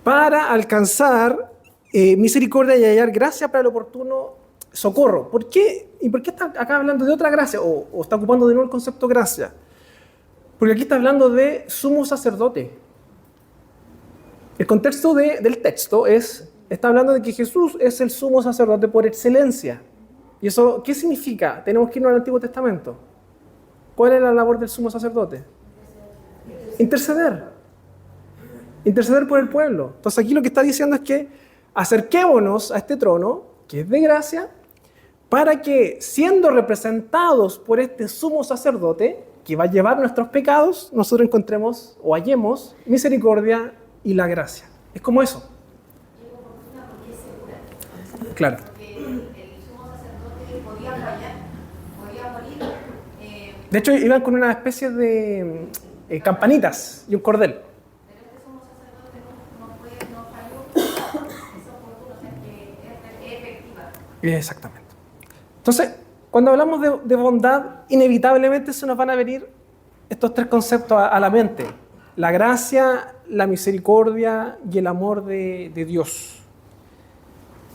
para alcanzar misericordia y hallar gracia para el oportuno socorro. ¿Por qué? ¿Y por qué está acá hablando de otra gracia? ¿O está ocupando de nuevo el concepto gracia? Porque aquí está hablando de sumo sacerdote. El contexto del texto está hablando de que Jesús es el sumo sacerdote por excelencia. ¿Y eso qué significa? Tenemos que irnos al Antiguo Testamento. ¿Cuál es la labor del sumo sacerdote? Interceder. Interceder por el pueblo. Entonces aquí lo que está diciendo es que acerquémonos a este trono, que es de gracia, para que, siendo representados por este sumo sacerdote, que va a llevar nuestros pecados, nosotros encontremos o hallemos misericordia y la gracia. Es como eso. Claro. Porque el sumo sacerdote podía fallar, podía morir. De hecho, iban con una especie de campanitas y un cordel. Pero este sumo sacerdote no falló, es oportuno, o sea que es efectiva. Exactamente. Entonces, cuando hablamos de bondad, inevitablemente se nos van a venir estos tres conceptos a la mente. La gracia, la misericordia y el amor de Dios.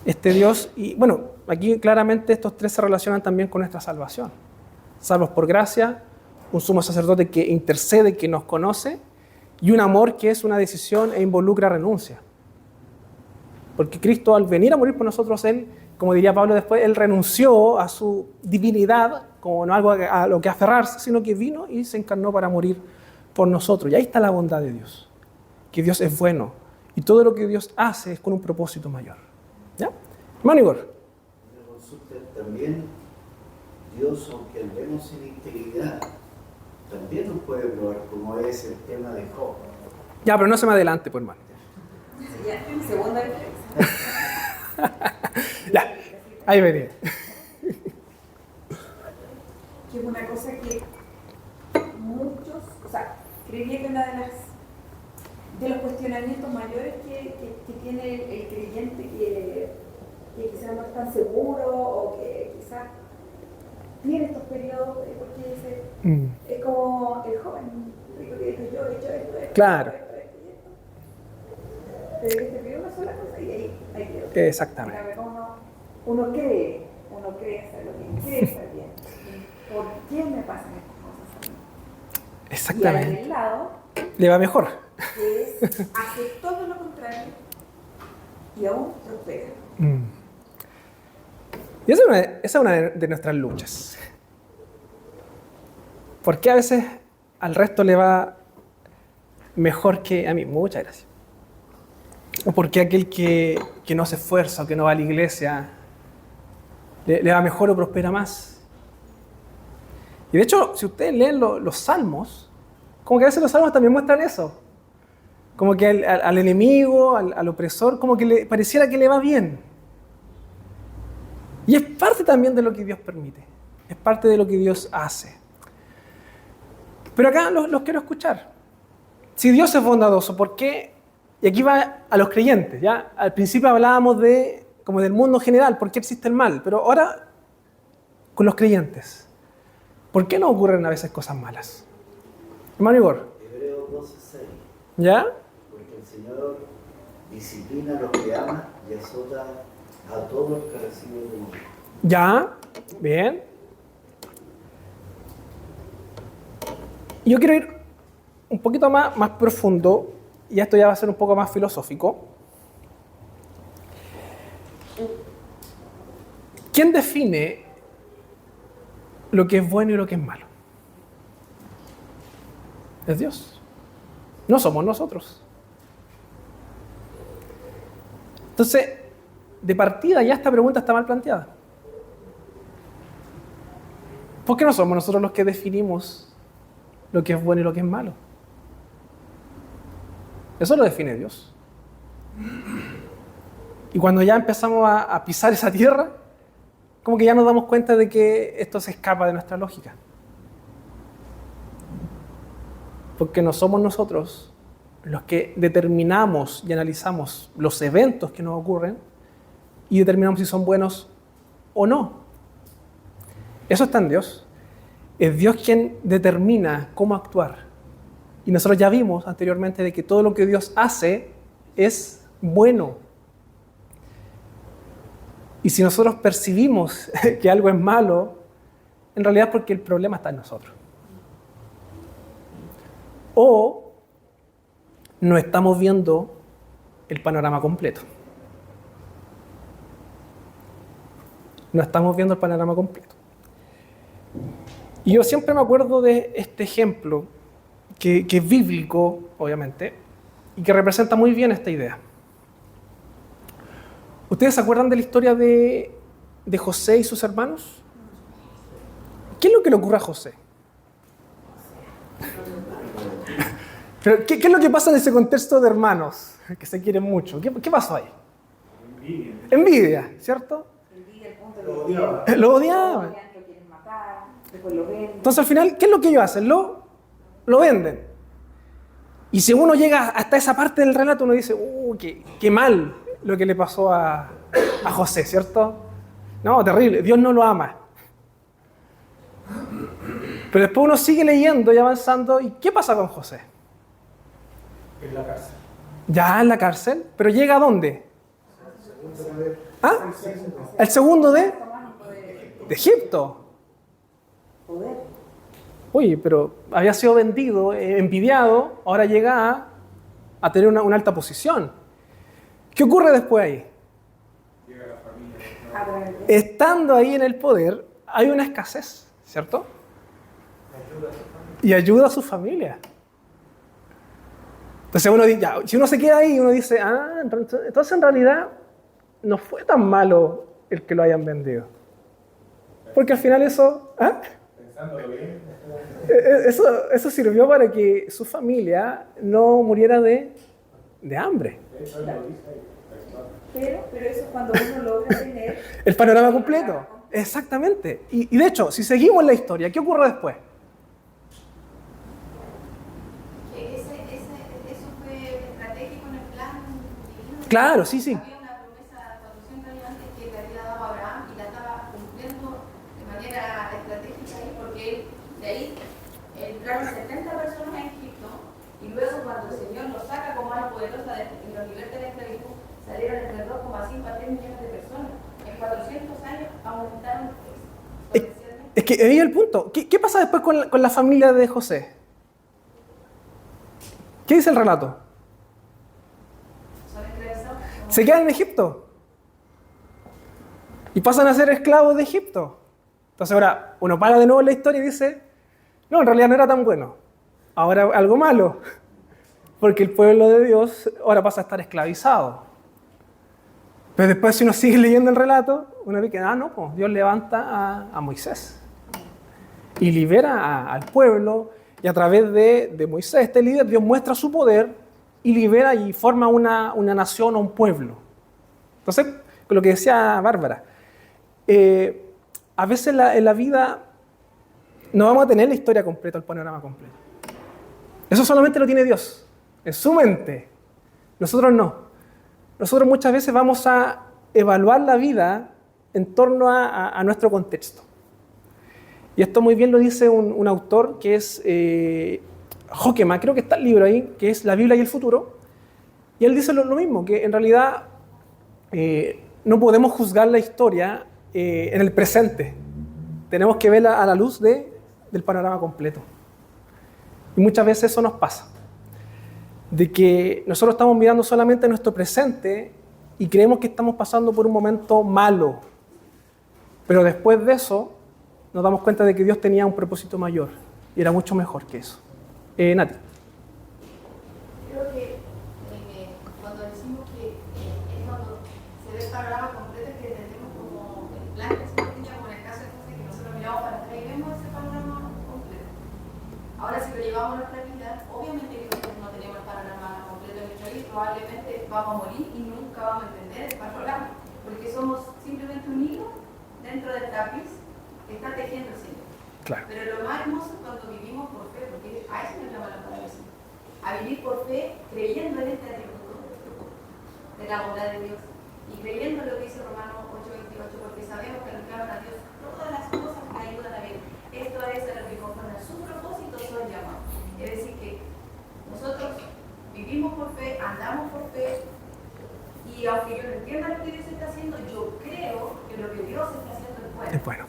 Este Dios, y bueno, aquí claramente estos tres se relacionan también con nuestra salvación. Salvos por gracia, un sumo sacerdote que intercede, que nos conoce, y un amor que es una decisión e involucra renuncia. Porque Cristo, al venir a morir por nosotros, Él, como diría Pablo después, Él renunció a su divinidad, como no algo a lo que aferrarse, sino que vino y se encarnó para morir por nosotros. Y ahí está la bondad de Dios, que Dios es bueno, y todo lo que Dios hace es con un propósito mayor. ¿Ya? Hermano Igor. Una consulta también, Dios, aunque andemos sin integridad, también nos puede probar, como es el tema de Job. Ya, pero no se me adelante, pues, hermano. Ya, segunda referencia. Ya, ahí venía. Que es una cosa que muchos, o sea, creería que una de los cuestionamientos mayores que tiene el creyente que quizás no es tan seguro o que quizás tiene estos periodos, porque dice, es como el joven rico que dice, yo he hecho esto, Claro. esto, y esto. Pero que te pide una sola cosa y ahí quedó. Exactamente. En cambio, uno cree hacer lo bien, cree estar bien. ¿Por qué me pasan estas cosas a mí? Exactamente. Y al del lado, Le va mejor. que es hacer todo lo contrario y aún prospera. Y esa es una de nuestras luchas. ¿Por qué a veces al resto le va mejor que a mí? Muchas gracias. ¿O por qué aquel que no se esfuerza o que no va a la iglesia le va mejor o prospera más? Y de hecho, si ustedes leen los salmos, como que a veces los salmos también muestran eso. Como que al enemigo, al opresor, como que pareciera que le va bien. Y es parte también de lo que Dios permite. Es parte de lo que Dios hace. Pero acá los quiero escuchar. Si Dios es bondadoso, ¿por qué? Y aquí va a los creyentes, ¿ya? Al principio hablábamos como del mundo general, ¿por qué existe el mal? Pero ahora, con los creyentes, ¿por qué no ocurren a veces cosas malas? Hermano Igor. Hebreos 12:6. ¿Ya? Porque el Señor disciplina a los que ama y azota a todos los que reciben de Él. ¿Ya? Bien. Yo quiero ir un poquito más profundo, y esto ya va a ser un poco más filosófico. ¿Quién define lo que es bueno y lo que es malo? Es Dios. No somos nosotros. Entonces, de partida ya esta pregunta está mal planteada. ¿Por qué no somos nosotros los que definimos lo que es bueno y lo que es malo? Eso lo define Dios. Y cuando ya empezamos a pisar esa tierra, como que ya nos damos cuenta de que esto se escapa de nuestra lógica. Porque no somos nosotros los que determinamos y analizamos los eventos que nos ocurren y determinamos si son buenos o no. Eso está en Dios. Es Dios quien determina cómo actuar. Y nosotros ya vimos anteriormente de que todo lo que Dios hace es bueno. Y si nosotros percibimos que algo es malo, en realidad es porque el problema está en nosotros. O no estamos viendo el panorama completo. No estamos viendo el panorama completo. Y yo siempre me acuerdo de este ejemplo, que es bíblico, obviamente, y que representa muy bien esta idea. ¿Ustedes se acuerdan de la historia de José y sus hermanos? ¿Qué es lo que le ocurre a José? Pero, ¿qué es lo que pasa en ese contexto de hermanos que se quieren mucho? ¿Qué pasó ahí? Envidia, ¿cierto? Envidia, el punto Lo de odiaban. Lo odiaban. Lo quieren matar, después lo venden. Entonces al final, ¿qué es lo que ellos hacen? Lo venden. Y si uno llega hasta esa parte del relato, uno dice, qué mal lo que le pasó a José, ¿cierto? No, terrible, Dios no lo ama. Pero después uno sigue leyendo y avanzando, ¿y qué pasa con José? En la cárcel. Ya en la cárcel, pero ¿llega a dónde? ¿Ah? El segundo de Egipto. Poder. Oye, pero había sido vendido, envidiado, ahora llega a tener una alta posición. ¿Qué ocurre después ahí? Llega la familia. Estando ahí en el poder, hay una escasez, ¿cierto? Y ayuda a su familia. Entonces uno dice, si uno se queda ahí, uno dice, entonces en realidad no fue tan malo el que lo hayan vendido. Porque al final eso... Pensándolo bien. Eso sirvió para que su familia no muriera de hambre. Eso lo dice ahí. Pero eso es cuando uno logra tener El panorama completo. Exactamente. Y de hecho, si seguimos la historia, ¿qué ocurre después? Eso fue estratégico en el plan divino. Claro, sí. Había una promesa 400 años antes que le había dado a Abraham y la estaba cumpliendo de manera estratégica entraron 70 personas a Egipto y luego cuando el Señor los saca como mano poderosa y los liberta del esclavismo, salieron entre 2,5 a 3 millones de personas. En 400 años aumentaron exponencialmente. Es que ahí es el punto. ¿Qué pasa después con la familia de José? ¿Qué dice el relato? Son esclavizados. Se quedan en Egipto. Y pasan a ser esclavos de Egipto. Entonces ahora uno para de nuevo la historia y dice, no, en realidad no era tan bueno. Ahora algo malo. Porque el pueblo de Dios ahora pasa a estar esclavizado. Pero después si uno sigue leyendo el relato, uno ve que, pues Dios levanta a Moisés. Y libera al pueblo. Y a través de Moisés, este líder, Dios muestra su poder y libera y forma una nación o un pueblo. Entonces, con lo que decía Bárbara, a veces en la vida no vamos a tener la historia completa, el panorama completo. Eso solamente lo tiene Dios, en su mente. Nosotros no. Nosotros muchas veces vamos a evaluar la vida en torno a nuestro contexto. Y esto muy bien lo dice un autor que es Hoekema, creo que está el libro ahí, que es La Biblia y el futuro. Y él dice lo mismo, que en realidad no podemos juzgar la historia en el presente. Tenemos que verla a la luz del panorama completo. Y muchas veces eso nos pasa. De que nosotros estamos mirando solamente nuestro presente y creemos que estamos pasando por un momento malo. Pero después de eso nos damos cuenta de que Dios tenía un propósito mayor y era mucho mejor que eso. Nati. Creo que cuando decimos que es cuando se ve el panorama completo es que entendemos como el plan que se tenía, como en el caso de José, que nosotros miramos para atrás y vemos ese panorama completo. Ahora si lo llevamos a nuestra vida, obviamente que nosotros no tenemos el panorama completo en nuestra vida, probablemente vamos a morir y nunca vamos a entender el panorama, porque somos simplemente un hilo dentro del tapiz que está tejiendo el Señor. Claro. Pero lo más hermoso es cuando vivimos por fe, porque a eso nos llama la palabra del Señor. A vivir por fe, creyendo en este atributo de la bondad de Dios y creyendo en lo que dice Romanos 8:28, porque sabemos que al claman a Dios todas las cosas ayudan a bien. Esto es a lo que conforme a su propósito son llamados. Es decir, que nosotros vivimos por fe, andamos por fe, y aunque yo no entienda lo que Dios está haciendo, yo creo que lo que Dios está haciendo es bueno. Es bueno.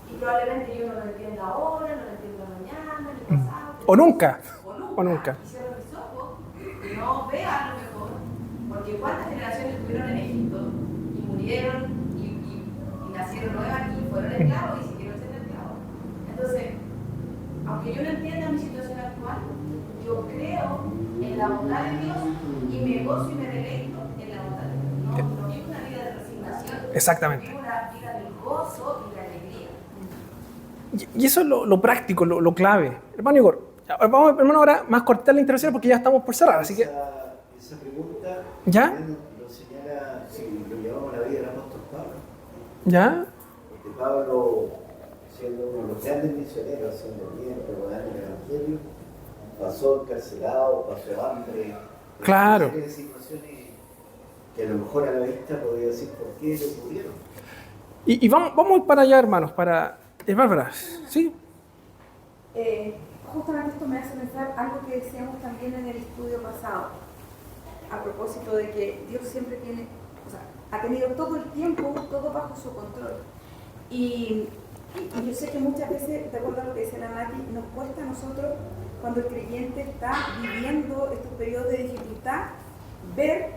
Y probablemente yo no lo entienda ahora, no lo entienda mañana, ni pasado. O nunca. O nunca. Y cierro mis ojos y no vea a lo mejor. Porque cuántas generaciones estuvieron en Egipto y murieron y nacieron nuevas y fueron esclavos y siguieron siendo esclavos. Entonces, aunque yo no entienda mi situación actual, yo creo en la bondad de Dios y me gozo y me deleito en la bondad de Dios. No vivo una vida de resignación. Exactamente. Vivo una vida de gozo y de alegría. Y eso es lo práctico, lo clave. Hermano Igor, vamos hermano, ahora más cortar la intervención porque ya estamos por cerrar, así que... Esa pregunta ¿ya? Lo señala, si lo llevamos a la vida del apóstol Pablo. ¿Ya? Porque Pablo, siendo uno de los grandes misioneros, haciendo bien, pregonando el Evangelio, pasó encarcelado, pasó hambre. Claro. Hay situaciones que a lo mejor a la vista podría decir por qué le ocurrieron. Y vamos para allá, hermanos, para... Bárbara, ¿sí? Justamente esto me hace pensar algo que decíamos también en el estudio pasado, a propósito de que Dios siempre tiene, ha tenido todo el tiempo, todo bajo su control. Y yo sé que muchas veces, de acuerdo a lo que decía la Nati, nos cuesta a nosotros, cuando el creyente está viviendo estos periodos de dificultad, ver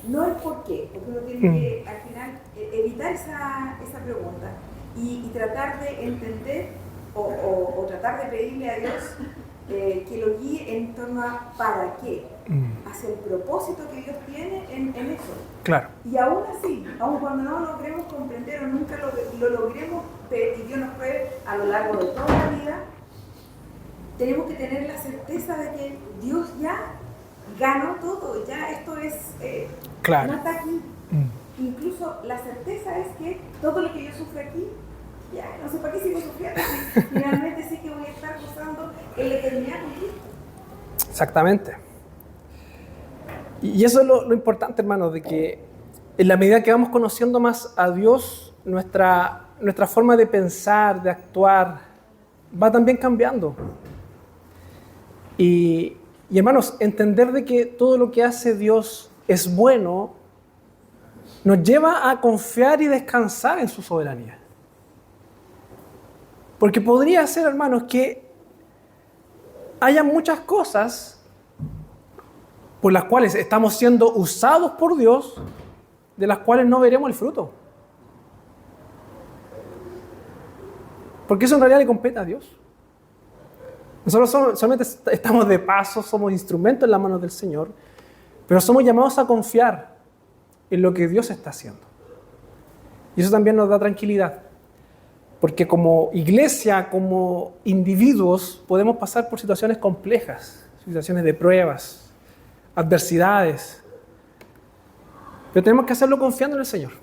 no el por qué, porque uno tiene que al final evitar esa pregunta y tratar de entender o tratar de pedirle a Dios que lo guíe en torno a para qué, hacia el propósito que Dios tiene en eso. Claro. Y aún así, aun cuando no lo logremos comprender o nunca lo logremos y Dios nos pruebe a lo largo de toda la vida, tenemos que tener la certeza de que Dios ya ganó todo, ya esto es, claro. no está aquí. Incluso la certeza es que todo lo que yo sufro aquí, ya no sé para qué sigo sufriendo, finalmente sé que voy a estar gozando en la eternidad con Cristo. Exactamente. Y eso es lo importante, hermanos, de que en la medida que vamos conociendo más a Dios, nuestra forma de pensar, de actuar, va también cambiando. Y hermanos, entender de que todo lo que hace Dios es bueno, nos lleva a confiar y descansar en su soberanía. Porque podría ser, hermanos, que haya muchas cosas por las cuales estamos siendo usados por Dios, de las cuales no veremos el fruto. Porque eso en realidad le compete a Dios. Nosotros solamente estamos de paso, somos instrumentos en las manos del Señor, pero somos llamados a confiar en lo que Dios está haciendo. Y eso también nos da tranquilidad, porque como iglesia, como individuos, podemos pasar por situaciones complejas, situaciones de pruebas, adversidades, pero tenemos que hacerlo confiando en el Señor,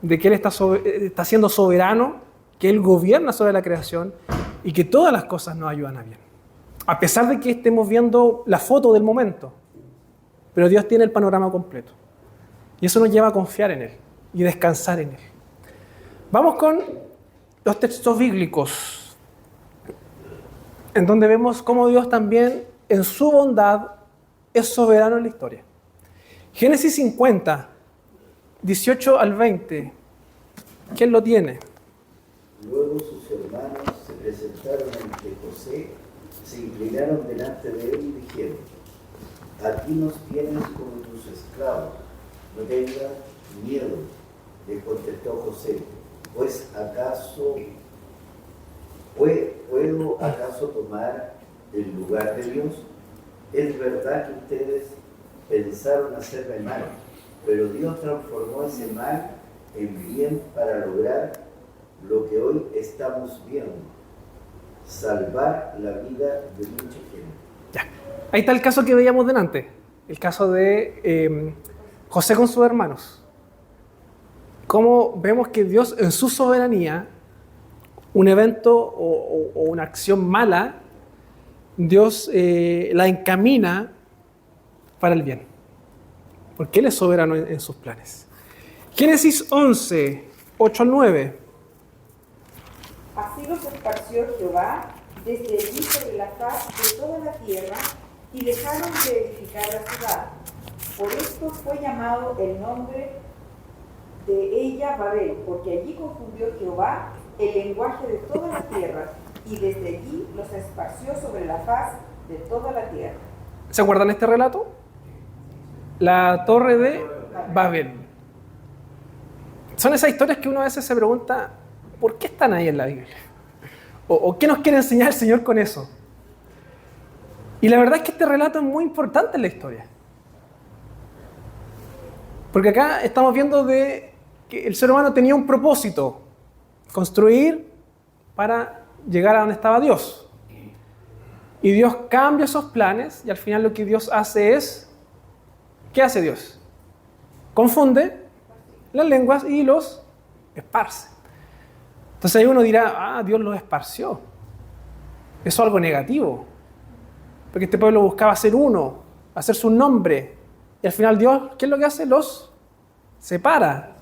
de que Él está siendo soberano, que Él gobierna sobre la creación y que todas las cosas nos ayudan a bien. A pesar de que estemos viendo la foto del momento, pero Dios tiene el panorama completo. Y eso nos lleva a confiar en Él y descansar en Él. Vamos con los textos bíblicos, en donde vemos cómo Dios también, en su bondad, es soberano en la historia. Génesis 50, 18 al 20. ¿Quién lo tiene? Luego sus hermanos se presentaron ante José, se inclinaron delante de él y dijeron: aquí nos tienes como tus esclavos, no tengas miedo. Le contestó José: pues acaso ¿puedo acaso tomar el lugar de Dios? Es verdad que ustedes pensaron hacerme mal, pero Dios transformó ese mal en bien para lograr lo que hoy estamos viendo: salvar la vida de mucha gente. Ya. Ahí está el caso que veíamos delante, el caso de José con sus hermanos. Cómo vemos que Dios en su soberanía, un evento o una acción mala, Dios la encamina para el bien, porque Él es soberano en sus planes. Génesis 11, 8 al 9. Así los esparció Jehová desde allí sobre la faz de toda la tierra, y dejaron de edificar la ciudad. Por esto fue llamado el nombre de ella Babel, porque allí confundió Jehová el lenguaje de toda la tierra, y desde allí los esparció sobre la faz de toda la tierra. ¿Se acuerdan este relato? La torre de Babel. Son esas historias que uno a veces se pregunta, ¿por qué están ahí en la Biblia? ¿O qué nos quiere enseñar el Señor con eso? Y la verdad es que este relato es muy importante en la historia. Porque acá estamos viendo de que el ser humano tenía un propósito: construir para llegar a donde estaba Dios. Y Dios cambia esos planes, y al final lo que Dios hace es... ¿Qué hace Dios? Confunde las lenguas y los esparce. Entonces ahí uno dirá, Dios los esparció. Eso es algo negativo. Porque este pueblo buscaba ser uno, hacer su nombre. Y al final Dios, ¿qué es lo que hace? Los separa.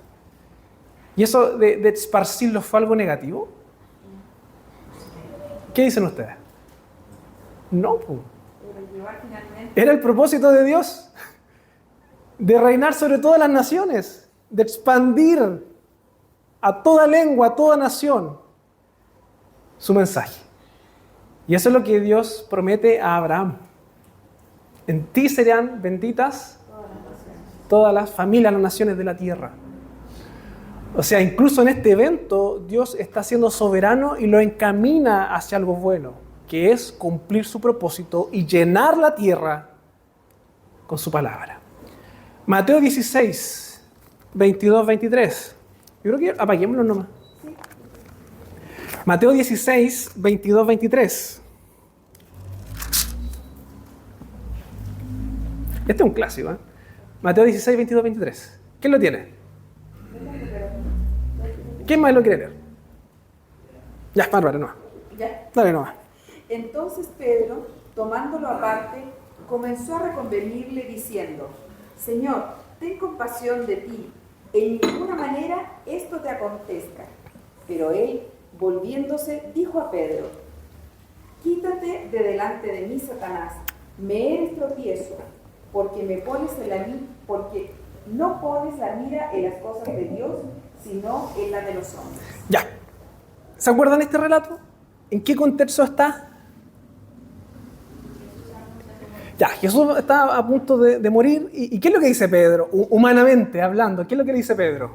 ¿Y eso de esparcirlos fue algo negativo? ¿Qué dicen ustedes? No. Era el propósito de Dios, de reinar sobre todas las naciones, de expandir a toda lengua, a toda nación, su mensaje. Y eso es lo que Dios promete a Abraham. En ti serán benditas todas las familias, las naciones de la tierra. O sea, incluso en este evento, Dios está siendo soberano y lo encamina hacia algo bueno, que es cumplir su propósito y llenar la tierra con su palabra. Mateo 16, 22, 23. Yo creo que apaguémoslo nomás. Mateo 16, 22, 23. Este es un clásico, ¿eh? Mateo 16, 22, 23. ¿Quién lo tiene? ¿Quién más lo quiere leer? Ya, Bárbara, no. ¿Ya? Dale nomás. Entonces Pedro, tomándolo aparte, comenzó a reconvenirle diciendo: Señor, ten compasión de ti, en ninguna manera esto te acontezca. Pero él, volviéndose, dijo a Pedro: quítate de delante de mí, Satanás, me eres tropiezo, porque porque no pones la mira en las cosas de Dios, sino en la de los hombres. Ya. ¿Se acuerdan de este relato? ¿En qué contexto está? Ya, Jesús está a punto de morir. ¿Y qué es lo que dice Pedro? Humanamente hablando, ¿qué es lo que dice Pedro?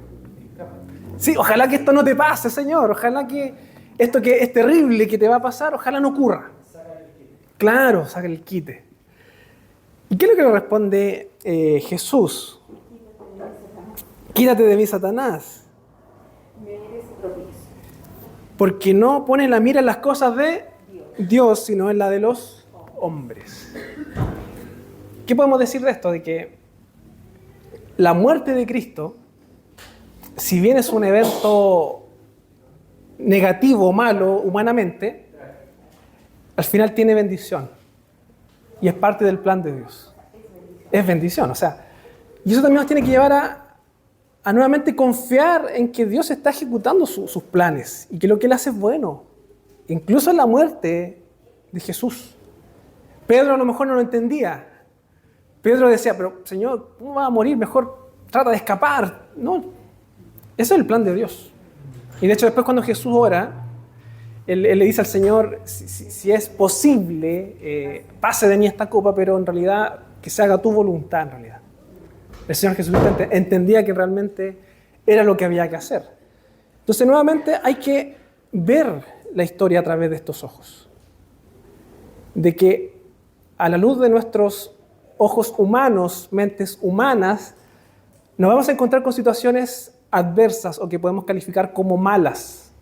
Sí, ojalá que esto no te pase, Señor. Ojalá que esto que es terrible que te va a pasar, ojalá no ocurra. Claro, saca el quite. ¿Y qué es lo que le responde Jesús? Quítate de mí, Satanás. Me eres tropiezo. Porque no pone la mira en las cosas de Dios, sino en la de los hombres. ¿Qué podemos decir de esto? De que la muerte de Cristo, si bien es un evento negativo, malo, humanamente, al final tiene bendición. Y es parte del plan de Dios. Es bendición, o sea. Y eso también nos tiene que llevar a nuevamente confiar en que Dios está ejecutando sus planes y que lo que Él hace es bueno. Incluso en la muerte de Jesús. Pedro a lo mejor no lo entendía. Pedro decía, pero Señor, ¿cómo va a morir? Mejor trata de escapar. No, ese es el plan de Dios. Y de hecho después cuando Jesús ora, Él le dice al Señor, si es posible, pase de mí esta copa, pero en realidad que se haga tu voluntad en realidad. El Señor Jesucristo entendía que realmente era lo que había que hacer. Entonces nuevamente hay que ver la historia a través de estos ojos. De que a la luz de nuestros ojos humanos, mentes humanas, nos vamos a encontrar con situaciones adversas o que podemos calificar como malas.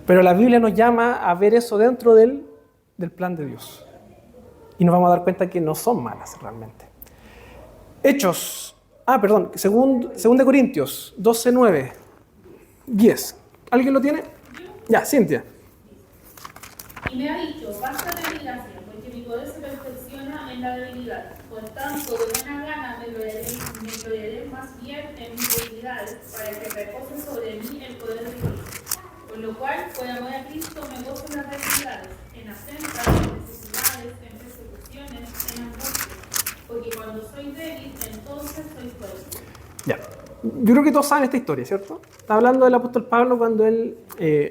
Pero la Biblia nos llama a ver eso dentro del plan de Dios. Y nos vamos a dar cuenta que no son malas realmente. Hechos, segunda Corintios 12:9, 10. ¿Alguien lo tiene? Ya, Cintia. Y me ha dicho, basta de mi gracia, porque mi poder se perfecciona en la debilidad. Por tanto, de buena gana me gloriaré más bien en mis debilidades, para que repose sobre mí el poder de Cristo. Por lo cual, por amor a Cristo, me gozo en las debilidades, en afrentas, en necesidades, en persecuciones, en angustias. Porque cuando soy débil, entonces soy fuerte. Ya. Yo creo que todos saben esta historia, ¿cierto? Está hablando del apóstol Pablo cuando él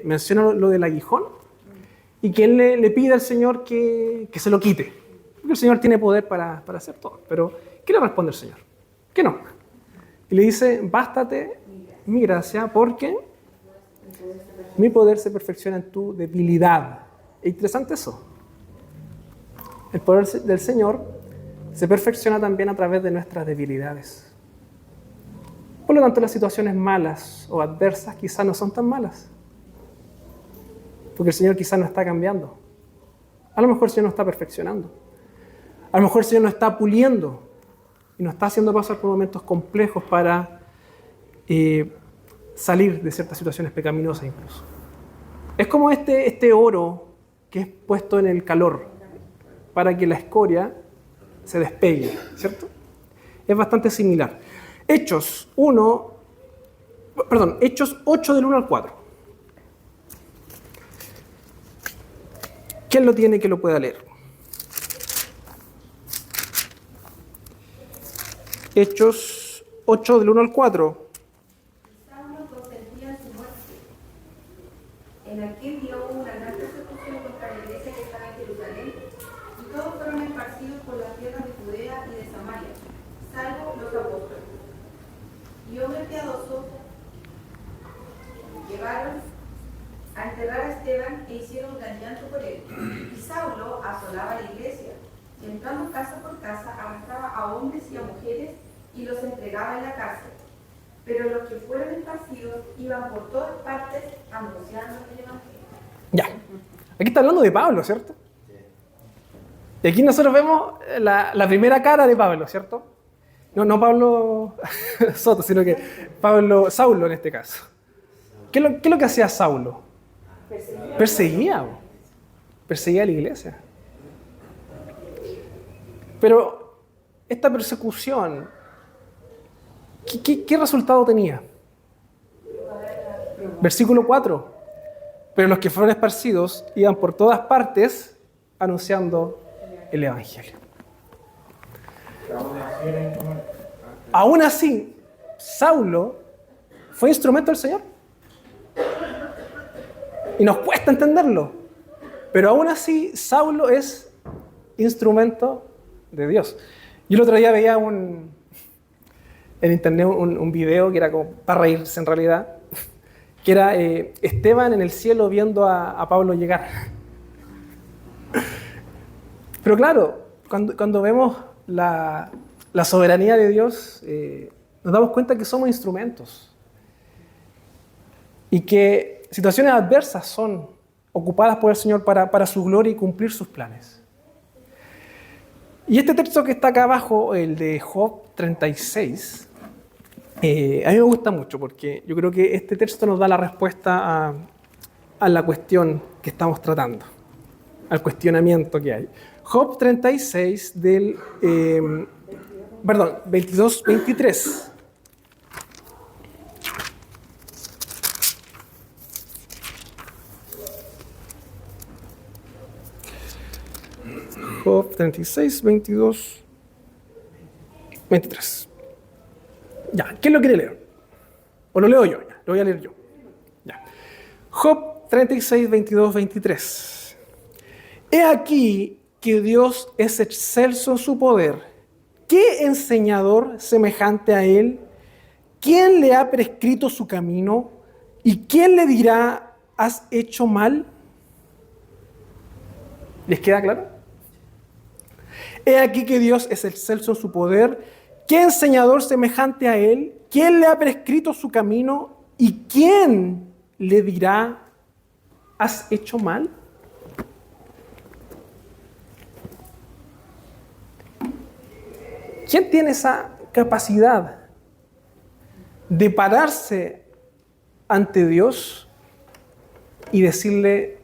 menciona lo del aguijón y que él le pide al Señor que se lo quite. Porque el Señor tiene poder para hacer todo. Pero, ¿qué le responde el Señor? Que no. Y le dice, bástate mi gracia porque mi poder se perfecciona en tu debilidad. Es interesante eso. El poder del Señor se perfecciona también a través de nuestras debilidades. Por lo tanto, las situaciones malas o adversas quizás no son tan malas. Porque el Señor quizás no está cambiando. A lo mejor el Señor no está perfeccionando. A lo mejor el Señor nos está puliendo y nos está haciendo pasar por momentos complejos para salir de ciertas situaciones pecaminosas incluso. Es como este oro que es puesto en el calor para que la escoria se despegue, ¿cierto? Es bastante similar. Hechos 8 del 1 al 4. ¿Quién lo tiene que lo pueda leer? Hechos 8 del 1 al 4. Saulo consentía su muerte. En aquel día hubo una gran persecución contra la iglesia que estaba en Jerusalén, y todos fueron esparcidos por las tierras de Judea y de Samaria, salvo los apóstoles. Y hombres piadosos llevaron a enterrar a Esteban e hicieron gran llanto por él. Y Saulo asolaba la iglesia, y entrando casa por casa arrastraba a hombres y a mujeres y los entregaba en la cárcel. Pero los que fueron esparcidos iban por todas partes anunciando el evangelio. Ya. Aquí está hablando de Pablo, ¿cierto? Y aquí nosotros vemos la primera cara de Pablo, ¿cierto? No Pablo Soto, sino que Saulo en este caso. ¿Qué es lo que hacía Saulo? Perseguía a la iglesia. Pero esta persecución, ¿qué resultado tenía? Versículo 4. pero los que fueron esparcidos iban por todas partes anunciando el Evangelio. Aún así, Saulo fue instrumento del Señor. Y nos cuesta entenderlo. Pero aún así, Saulo es instrumento de Dios. Yo el otro día veía en internet un video que era como para reírse en realidad, que era Esteban en el cielo viendo a Pablo llegar. Pero claro, cuando vemos la soberanía de Dios, nos damos cuenta que somos instrumentos y que situaciones adversas son ocupadas por el Señor para su gloria y cumplir sus planes. Y este texto que está acá abajo, el de Job 36, a mí me gusta mucho porque yo creo que este texto nos da la respuesta a la cuestión que estamos tratando, al cuestionamiento que hay. Job 36 del 22-23. Job 36, 22, 23. Ya, ¿quién lo quiere leer? ¿O lo leo yo? Ya, lo voy a leer yo. Ya. Job 36, 22, 23. He aquí que Dios es excelso en su poder. ¿Qué enseñador semejante a él? ¿Quién le ha prescrito su camino? ¿Y quién le dirá, has hecho mal? ¿Les queda claro? He aquí que Dios es excelso en su poder. ¿Qué enseñador semejante a él? ¿Quién le ha prescrito su camino? ¿Y quién le dirá, has hecho mal? ¿Quién tiene esa capacidad de pararse ante Dios y decirle,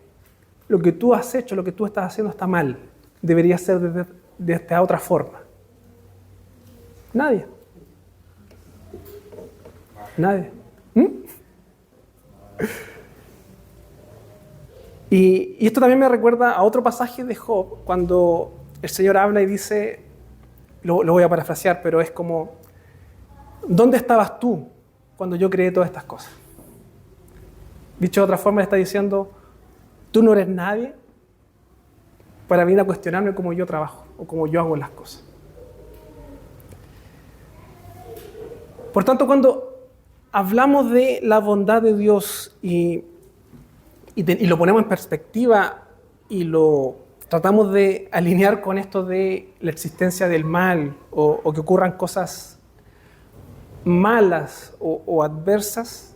lo que tú has hecho, lo que tú estás haciendo está mal, debería ser de esta otra forma? Nadie. Nadie. Y esto también me recuerda a otro pasaje de Job, cuando el Señor habla y dice, lo voy a parafrasear, pero es como, ¿dónde estabas tú cuando yo creé todas estas cosas? Dicho de otra forma, le está diciendo, tú no eres nadie para venir a cuestionarme cómo yo trabajo o cómo yo hago las cosas. Por tanto, cuando hablamos de la bondad de Dios y lo ponemos en perspectiva y lo tratamos de alinear con esto de la existencia del mal o que ocurran cosas malas o adversas,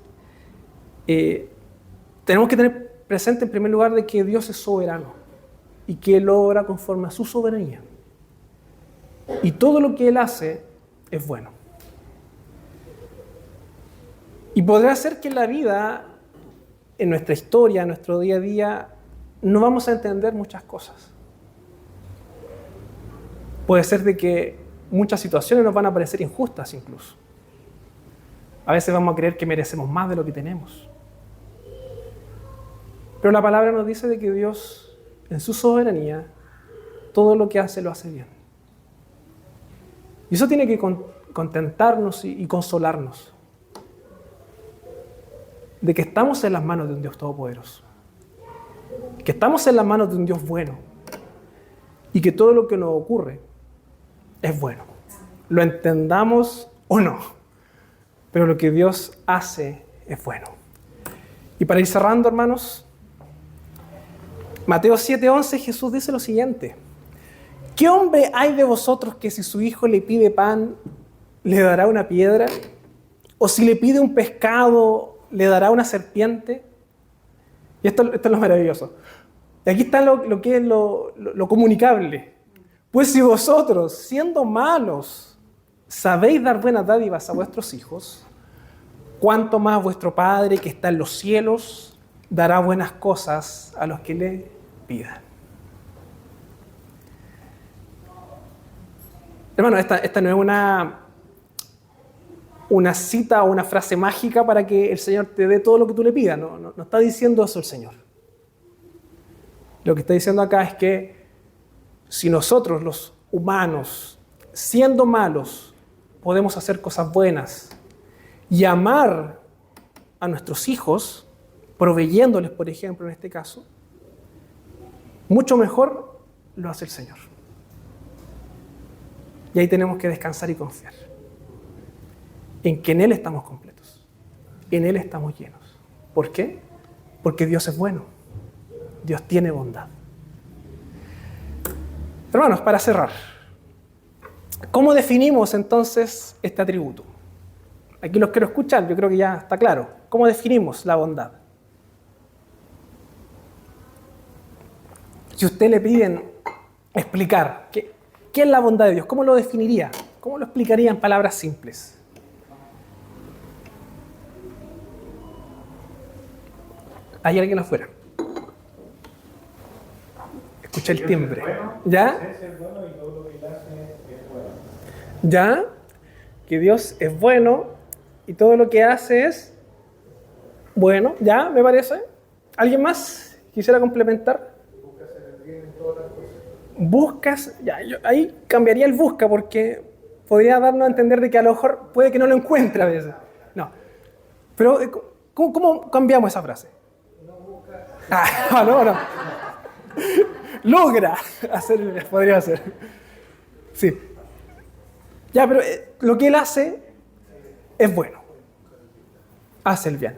tenemos que tener presente en primer lugar de que Dios es soberano y que Él obra conforme a su soberanía. Y todo lo que Él hace es bueno. Y podrá ser que en la vida, en nuestra historia, en nuestro día a día, no vamos a entender muchas cosas. Puede ser de que muchas situaciones nos van a parecer injustas incluso. A veces vamos a creer que merecemos más de lo que tenemos. Pero la palabra nos dice de que Dios, en su soberanía, todo lo que hace lo hace bien. Y eso tiene que contentarnos y consolarnos de que estamos en las manos de un Dios todopoderoso, que estamos en las manos de un Dios bueno y que todo lo que nos ocurre es bueno, lo entendamos o no, pero lo que Dios hace es bueno. Y para ir cerrando, hermanos, Mateo 7:11, Jesús dice lo siguiente: ¿qué hombre hay de vosotros que si su hijo le pide pan, le dará una piedra? ¿O si le pide un pescado, le dará una serpiente? Y esto es lo maravilloso. Y aquí está lo que es lo comunicable. Pues si vosotros, siendo malos, sabéis dar buenas dádivas a vuestros hijos, ¿cuánto más vuestro Padre que está en los cielos dará buenas cosas a los que le pidan? Hermano, esta no es una cita o una frase mágica para que el Señor te dé todo lo que tú le pidas. No está diciendo eso el Señor. Lo que está diciendo acá es que si nosotros, los humanos, siendo malos, podemos hacer cosas buenas y amar a nuestros hijos, proveyéndoles, por ejemplo, en este caso, mucho mejor lo hace el Señor. Y ahí tenemos que descansar y confiar en que en Él estamos completos, en Él estamos llenos. ¿Por qué? Porque Dios es bueno, Dios tiene bondad. Hermanos, para cerrar, ¿cómo definimos entonces este atributo? Aquí los quiero escuchar, yo creo que ya está claro. ¿Cómo definimos la bondad? Si usted le piden explicar qué es la bondad de Dios, ¿cómo lo definiría? ¿Cómo lo explicaría en palabras simples? ¿Hay alguien afuera? Escucha el timbre. ¿Ya? ¿Ya? Que Dios es bueno y todo lo que hace es bueno. ¿Ya? ¿Me parece? ¿Alguien más quisiera complementar? Buscas, ya, yo ahí cambiaría el busca porque podría darnos a entender de que a lo mejor puede que no lo encuentre a veces. No. Pero, ¿cómo cambiamos esa frase? No. Logra hacer, podría hacer. Sí. Ya, pero lo que Él hace es bueno. Hace el bien.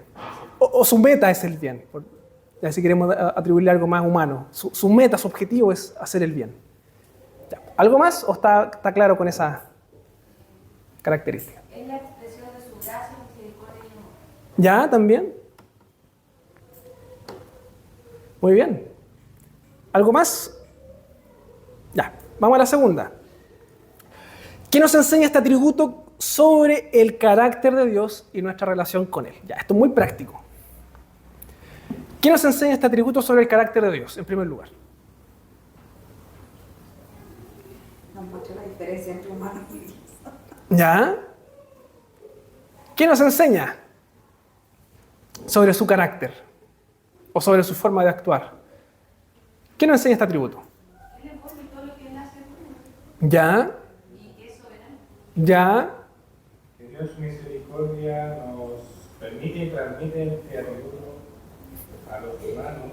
O su meta es el bien. Ya, si queremos atribuirle algo más humano. Su meta, su objetivo es hacer el bien. Ya. ¿Algo más o está claro con esa característica? Es la expresión de su gracia, misericordia y amor. ¿Ya? ¿También? Muy bien. ¿Algo más? Ya, vamos a la segunda. ¿Qué nos enseña este atributo sobre el carácter de Dios y nuestra relación con Él? Ya, esto es muy práctico. ¿Qué nos enseña este atributo sobre el carácter de Dios, en primer lugar? Nos muestra la diferencia entre humanos y Dios. ¿Ya? ¿Qué nos enseña sobre su carácter o sobre su forma de actuar? ¿Qué nos enseña este atributo? Él es bueno y todo lo que Él hace es bueno. ¿Ya? Y que es soberano. ¿Ya? Que Dios su misericordia nos permite y transmite este atributo a los humanos,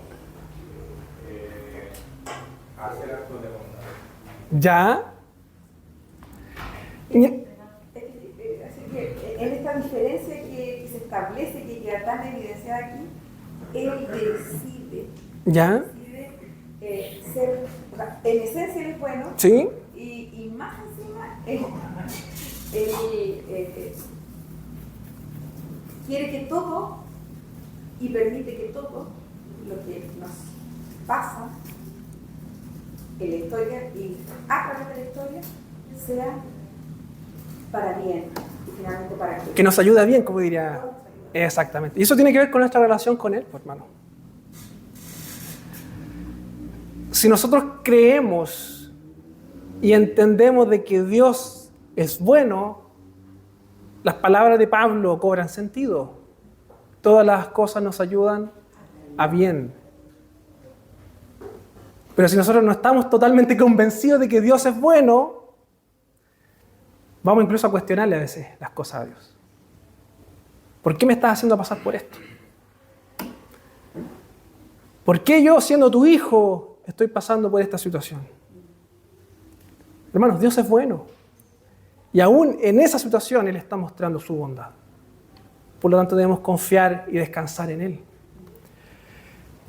hacer actos de bondad. ¿Ya? Así que en esta diferencia que se establece, que queda tan evidenciada aquí, Él decide ¿Ya? ser, o sea, en esencia Él es bueno, ¿Sí? y más encima Él quiere que todo y permite que todo lo que nos pasa en la historia y a través de la historia sea para bien y finalmente para qué. Que nos ayuda bien, como diría. Exactamente. Y eso tiene que ver con nuestra relación con Él, pues, hermano. Si nosotros creemos y entendemos de que Dios es bueno, las palabras de Pablo cobran sentido. Todas las cosas nos ayudan a bien. Pero si nosotros no estamos totalmente convencidos de que Dios es bueno, vamos incluso a cuestionarle a veces las cosas a Dios. ¿Por qué me estás haciendo pasar por esto? ¿Por qué yo, siendo tu hijo, estoy pasando por esta situación? Hermanos, Dios es bueno. Y aún en esa situación Él está mostrando su bondad. Por lo tanto, debemos confiar y descansar en Él.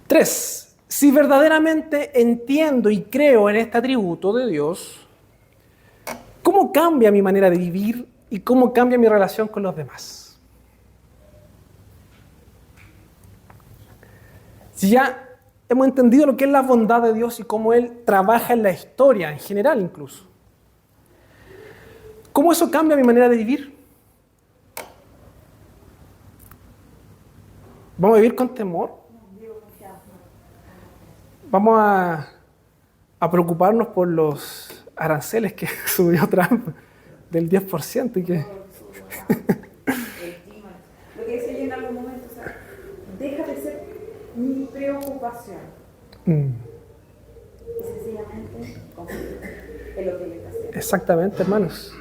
3. Si verdaderamente entiendo y creo en este atributo de Dios, ¿cómo cambia mi manera de vivir y cómo cambia mi relación con los demás? Si ya hemos entendido lo que es la bondad de Dios y cómo Él trabaja en la historia, en general incluso, ¿cómo eso cambia mi manera de vivir? ¿Vamos a vivir con temor? ¿Vamos a preocuparnos por los aranceles que subió Trump del 10% y que deja de ser mi preocupación. Y sencillamente confío en lo que Él está haciendo. Exactamente, hermanos.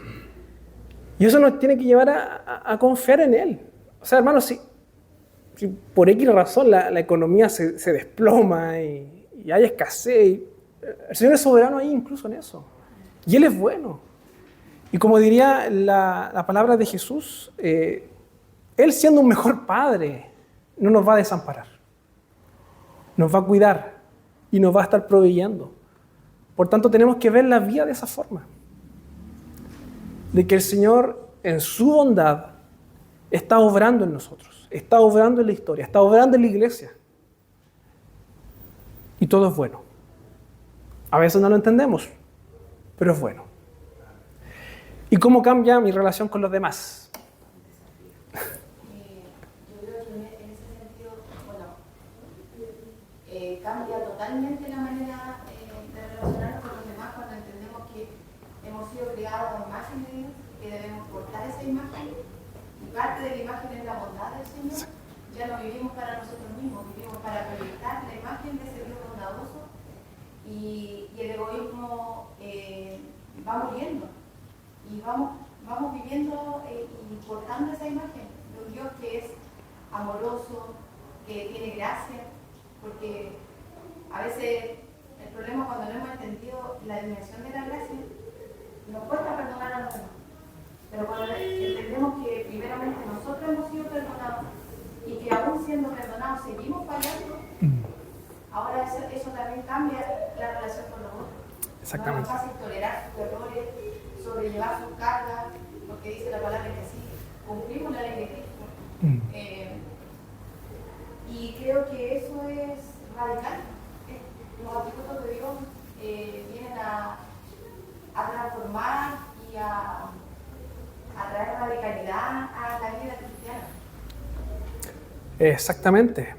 Y eso nos tiene que llevar a confiar en Él. O sea, hermanos, si por X razón la economía se desploma y hay escasez, el Señor es soberano ahí incluso en eso. Y Él es bueno. Y como diría la palabra de Jesús, Él siendo un mejor Padre, no nos va a desamparar. Nos va a cuidar y nos va a estar proveyendo. Por tanto, tenemos que ver la vida de esa forma. De que el Señor, en su bondad, está obrando en nosotros, está obrando en la historia, está obrando en la iglesia. Y todo es bueno. A veces no lo entendemos, pero es bueno. ¿Y cómo cambia mi relación con los demás? Yo creo que en ese sentido, cambia totalmente la manera de relacionarnos con los demás cuando entendemos que hemos sido creados a imagen de Dios, que debemos portar esa imagen, y parte de la imagen es la bondad del Señor. Ya no vivimos para nosotros mismos, vivimos para proyectar la imagen de ese Dios bondadoso, y el egoísmo va muriendo, y vamos viviendo y portando esa imagen de un Dios que es amoroso, que tiene gracia, porque a veces el problema cuando no hemos entendido la dimensión de la gracia, nos cuesta perdonar a los demás. Pero cuando entendemos que primeramente nosotros hemos sido perdonados y que aún siendo perdonados seguimos fallando, ahora eso también cambia la relación con los otros. Exactamente. No es fácil tolerar sus errores, sobrellevar sus cargas, porque dice la palabra que sí, cumplimos la ley de Cristo. Y creo que eso es radical. Los atributos de Dios vienen a transformar y a traer radicalidad a la vida cristiana. Exactamente.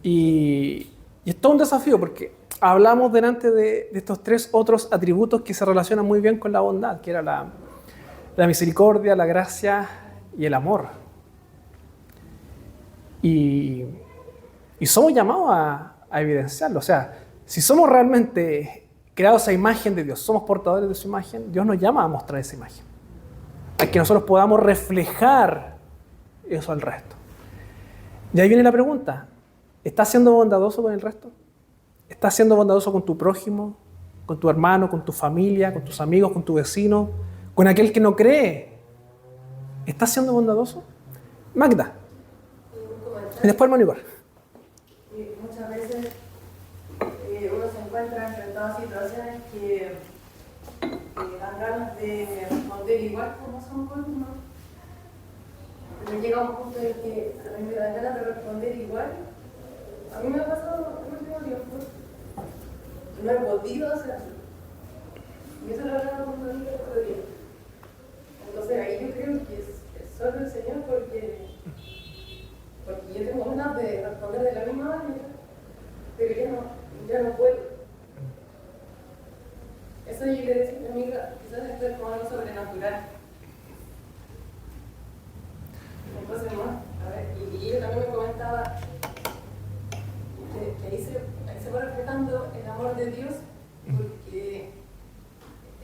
Y es todo un desafío porque hablamos delante de estos tres otros atributos que se relacionan muy bien con la bondad, que era la misericordia, la gracia y el amor. Y somos llamados a evidenciarlo. O sea, si somos realmente creados a imagen de Dios, somos portadores de su imagen, Dios nos llama a mostrar esa imagen. A que nosotros podamos reflejar eso al resto. Y ahí viene la pregunta, ¿estás siendo bondadoso con el resto? ¿Estás siendo bondadoso con tu prójimo, con tu hermano, con tu familia, con tus amigos, con tu vecino, con aquel que no cree? ¿Estás siendo bondadoso? Magda. Y después hermano Igor. Muchas veces uno se encuentra enfrentado a situaciones que dan ganas de responder igual como son con uno. Pero llega un punto en que a mí me dan ganas de responder igual. A mí me ha pasado el último tiempo. No he podido hacerlo. Y eso lo hablaba con mi amiga el otro día. Entonces ahí yo creo que es solo el Señor porque yo tengo ganas de responder de la misma manera, pero ya no puedo. Eso yo le decía a mi amiga, quizás esto es como algo sobrenatural. Entonces, a ver, y ella también me comentaba que ahí se va reflejando el amor de Dios, porque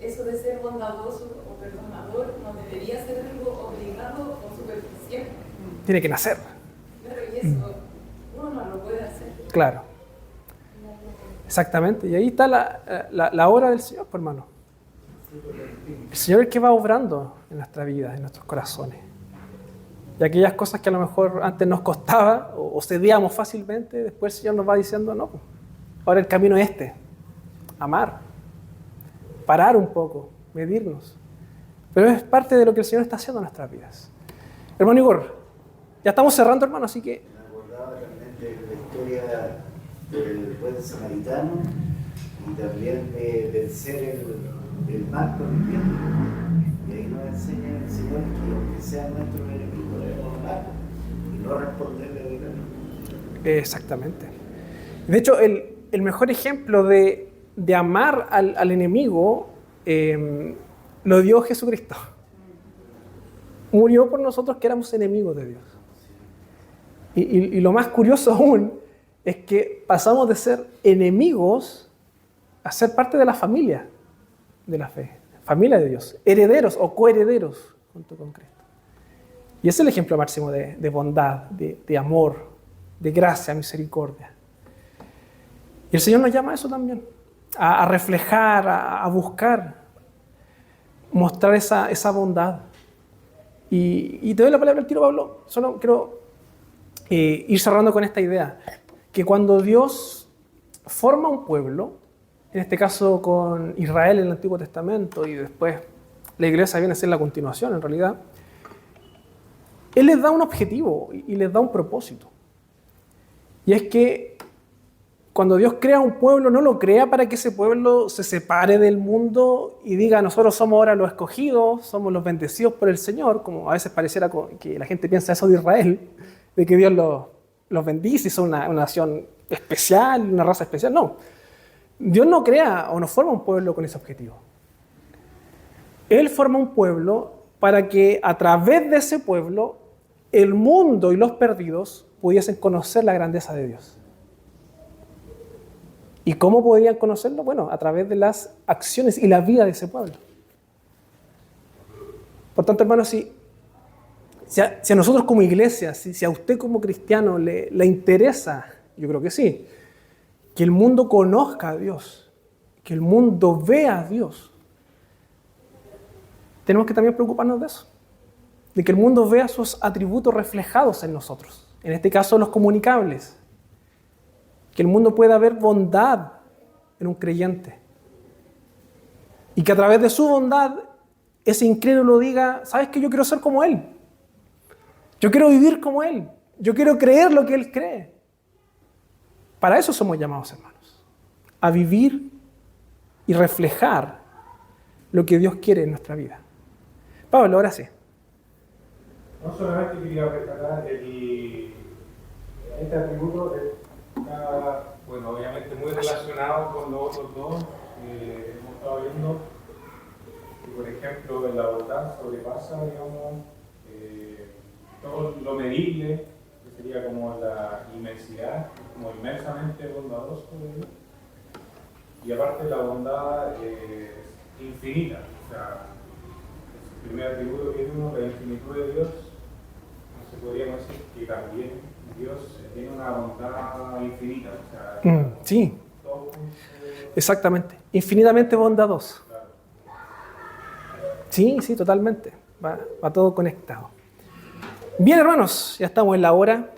eso de ser bondadoso o perdonador no debería ser algo obligado o superficial. Tiene que nacer. Claro, y eso uno no lo puede hacer. Claro. Exactamente. Y ahí está la obra del Señor, pues, hermano. El Señor es el que va obrando en nuestra vida, en nuestros corazones. Y aquellas cosas que a lo mejor antes nos costaba o cedíamos fácilmente, después el Señor nos va diciendo, no, ahora el camino es este. Amar. Parar un poco, medirnos. Pero es parte de lo que el Señor está haciendo en nuestras vidas. Hermano Igor, ya estamos cerrando, hermano, así que... Me acordaba realmente de la historia del buen samaritano y también de vencer el mal con el bien. Y ahí nos enseña el Señor que aunque sean nuestros enemigos, debemos amar y no responderle de verdad. Exactamente. De hecho, el mejor ejemplo de amar al enemigo lo dio Jesucristo. Murió por nosotros que éramos enemigos de Dios. Y lo más curioso aún es que pasamos de ser enemigos a ser parte de la familia de la fe, familia de Dios, herederos o coherederos junto con Cristo. Y ese es el ejemplo máximo de bondad, de amor, de gracia, misericordia. Y el Señor nos llama a eso también, a reflejar, a buscar, mostrar esa bondad. Y te doy la palabra al tiro, Pablo. Solo quiero ir cerrando con esta idea, que cuando Dios forma un pueblo, en este caso con Israel en el Antiguo Testamento, y después la iglesia viene a ser la continuación en realidad, Él les da un objetivo y les da un propósito. Y es que cuando Dios crea un pueblo, no lo crea para que ese pueblo se separe del mundo y diga, nosotros somos ahora los escogidos, somos los bendecidos por el Señor, como a veces pareciera que la gente piensa eso de Israel, de que Dios los bendice y son una nación especial, una raza especial. No, Dios no crea o no forma un pueblo con ese objetivo. Él forma un pueblo para que a través de ese pueblo el mundo y los perdidos pudiesen conocer la grandeza de Dios. ¿Y cómo podían conocerlo? Bueno, a través de las acciones y la vida de ese pueblo. Por tanto, hermanos, si a nosotros como iglesia, si a usted como cristiano le interesa, yo creo que sí, que el mundo conozca a Dios, que el mundo vea a Dios, tenemos que también preocuparnos de eso, de que el mundo vea sus atributos reflejados en nosotros, en este caso los comunicables, que el mundo pueda ver bondad en un creyente y que a través de su bondad ese incrédulo diga, ¿sabes qué? Yo quiero ser como Él, yo quiero vivir como Él, yo quiero creer lo que Él cree. Para eso somos llamados, hermanos, a vivir y reflejar lo que Dios quiere en nuestra vida. Pablo, ahora sí. No solamente quería rescatar este atributo está, bueno, obviamente muy relacionado con los otros dos que hemos estado viendo, que por ejemplo en la bondad sobrepasa, digamos, todo lo medible, que sería como la inmensidad, como inmensamente bondadoso de Dios. Y aparte la bondad es infinita, o sea, el primer atributo que uno, la infinitud de Dios, no se podría decir que también Dios tiene una bondad infinita, o sea, sí, exactamente, infinitamente bondadoso. Claro. Sí, totalmente, va todo conectado. Bien, hermanos, ya estamos en la hora,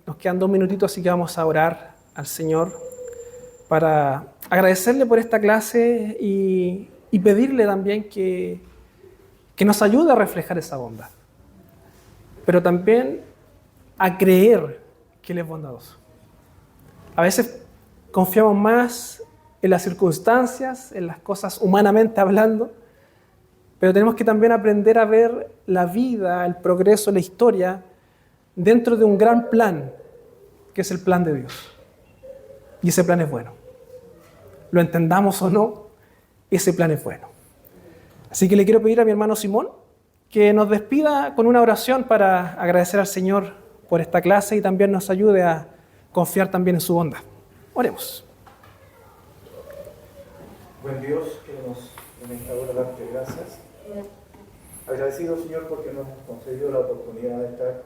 nos quedan 2 minutitos, así que vamos a orar al Señor para agradecerle por esta clase y pedirle también que nos ayude a reflejar esa bondad, pero también a creer que Él es bondadoso. A veces confiamos más en las circunstancias, en las cosas humanamente hablando, pero tenemos que también aprender a ver la vida, el progreso, la historia dentro de un gran plan, que es el plan de Dios. Y ese plan es bueno. Lo entendamos o no, ese plan es bueno. Así que le quiero pedir a mi hermano Simón que nos despida con una oración para agradecer al Señor por esta clase y también nos ayude a confiar también en su bondad. Oremos. Buen Dios, queremos en esta hora darte gracias. Agradecido, Señor, porque nos has concedido la oportunidad de estar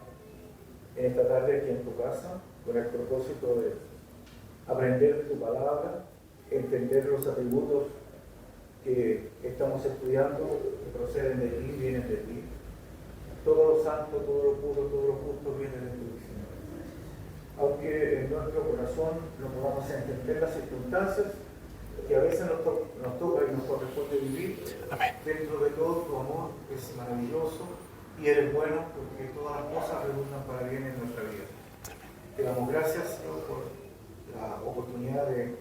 en esta tarde aquí en tu casa con el propósito de aprender de tu palabra, entender los atributos que estamos estudiando, que proceden de ti, vienen de ti. Todo lo santo, todo lo puro, todo lo justo viene de ti, Señor. Aunque en nuestro corazón no podamos entender las circunstancias que a veces nos toca y nos corresponde vivir, Amén. Dentro de todo tu amor es maravilloso y eres bueno porque todas las cosas redundan para bien en nuestra vida. Te damos gracias, Señor, por la oportunidad de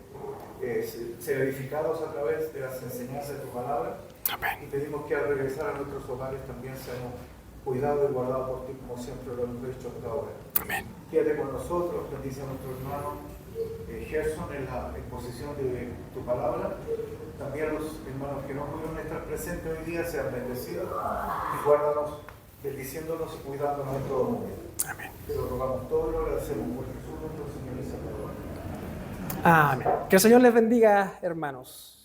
ser edificados a través de las enseñanzas de tu palabra. Amén. Y pedimos que al regresar a nuestros hogares también seamos cuidados y guardados por ti como siempre lo hemos hecho hasta ahora. Amén. Quédate con nosotros, bendice a nuestro hermano Gerson en la exposición de tu palabra. También los hermanos que no pudieron estar presentes hoy día sean bendecidos y guárdanos bendiciéndonos y cuidándonos en todo momento. Amén. Te lo rogamos todo y lo agradecemos por Jesús nuestro Señor y Salvador. Amén. Que el Señor les bendiga, hermanos.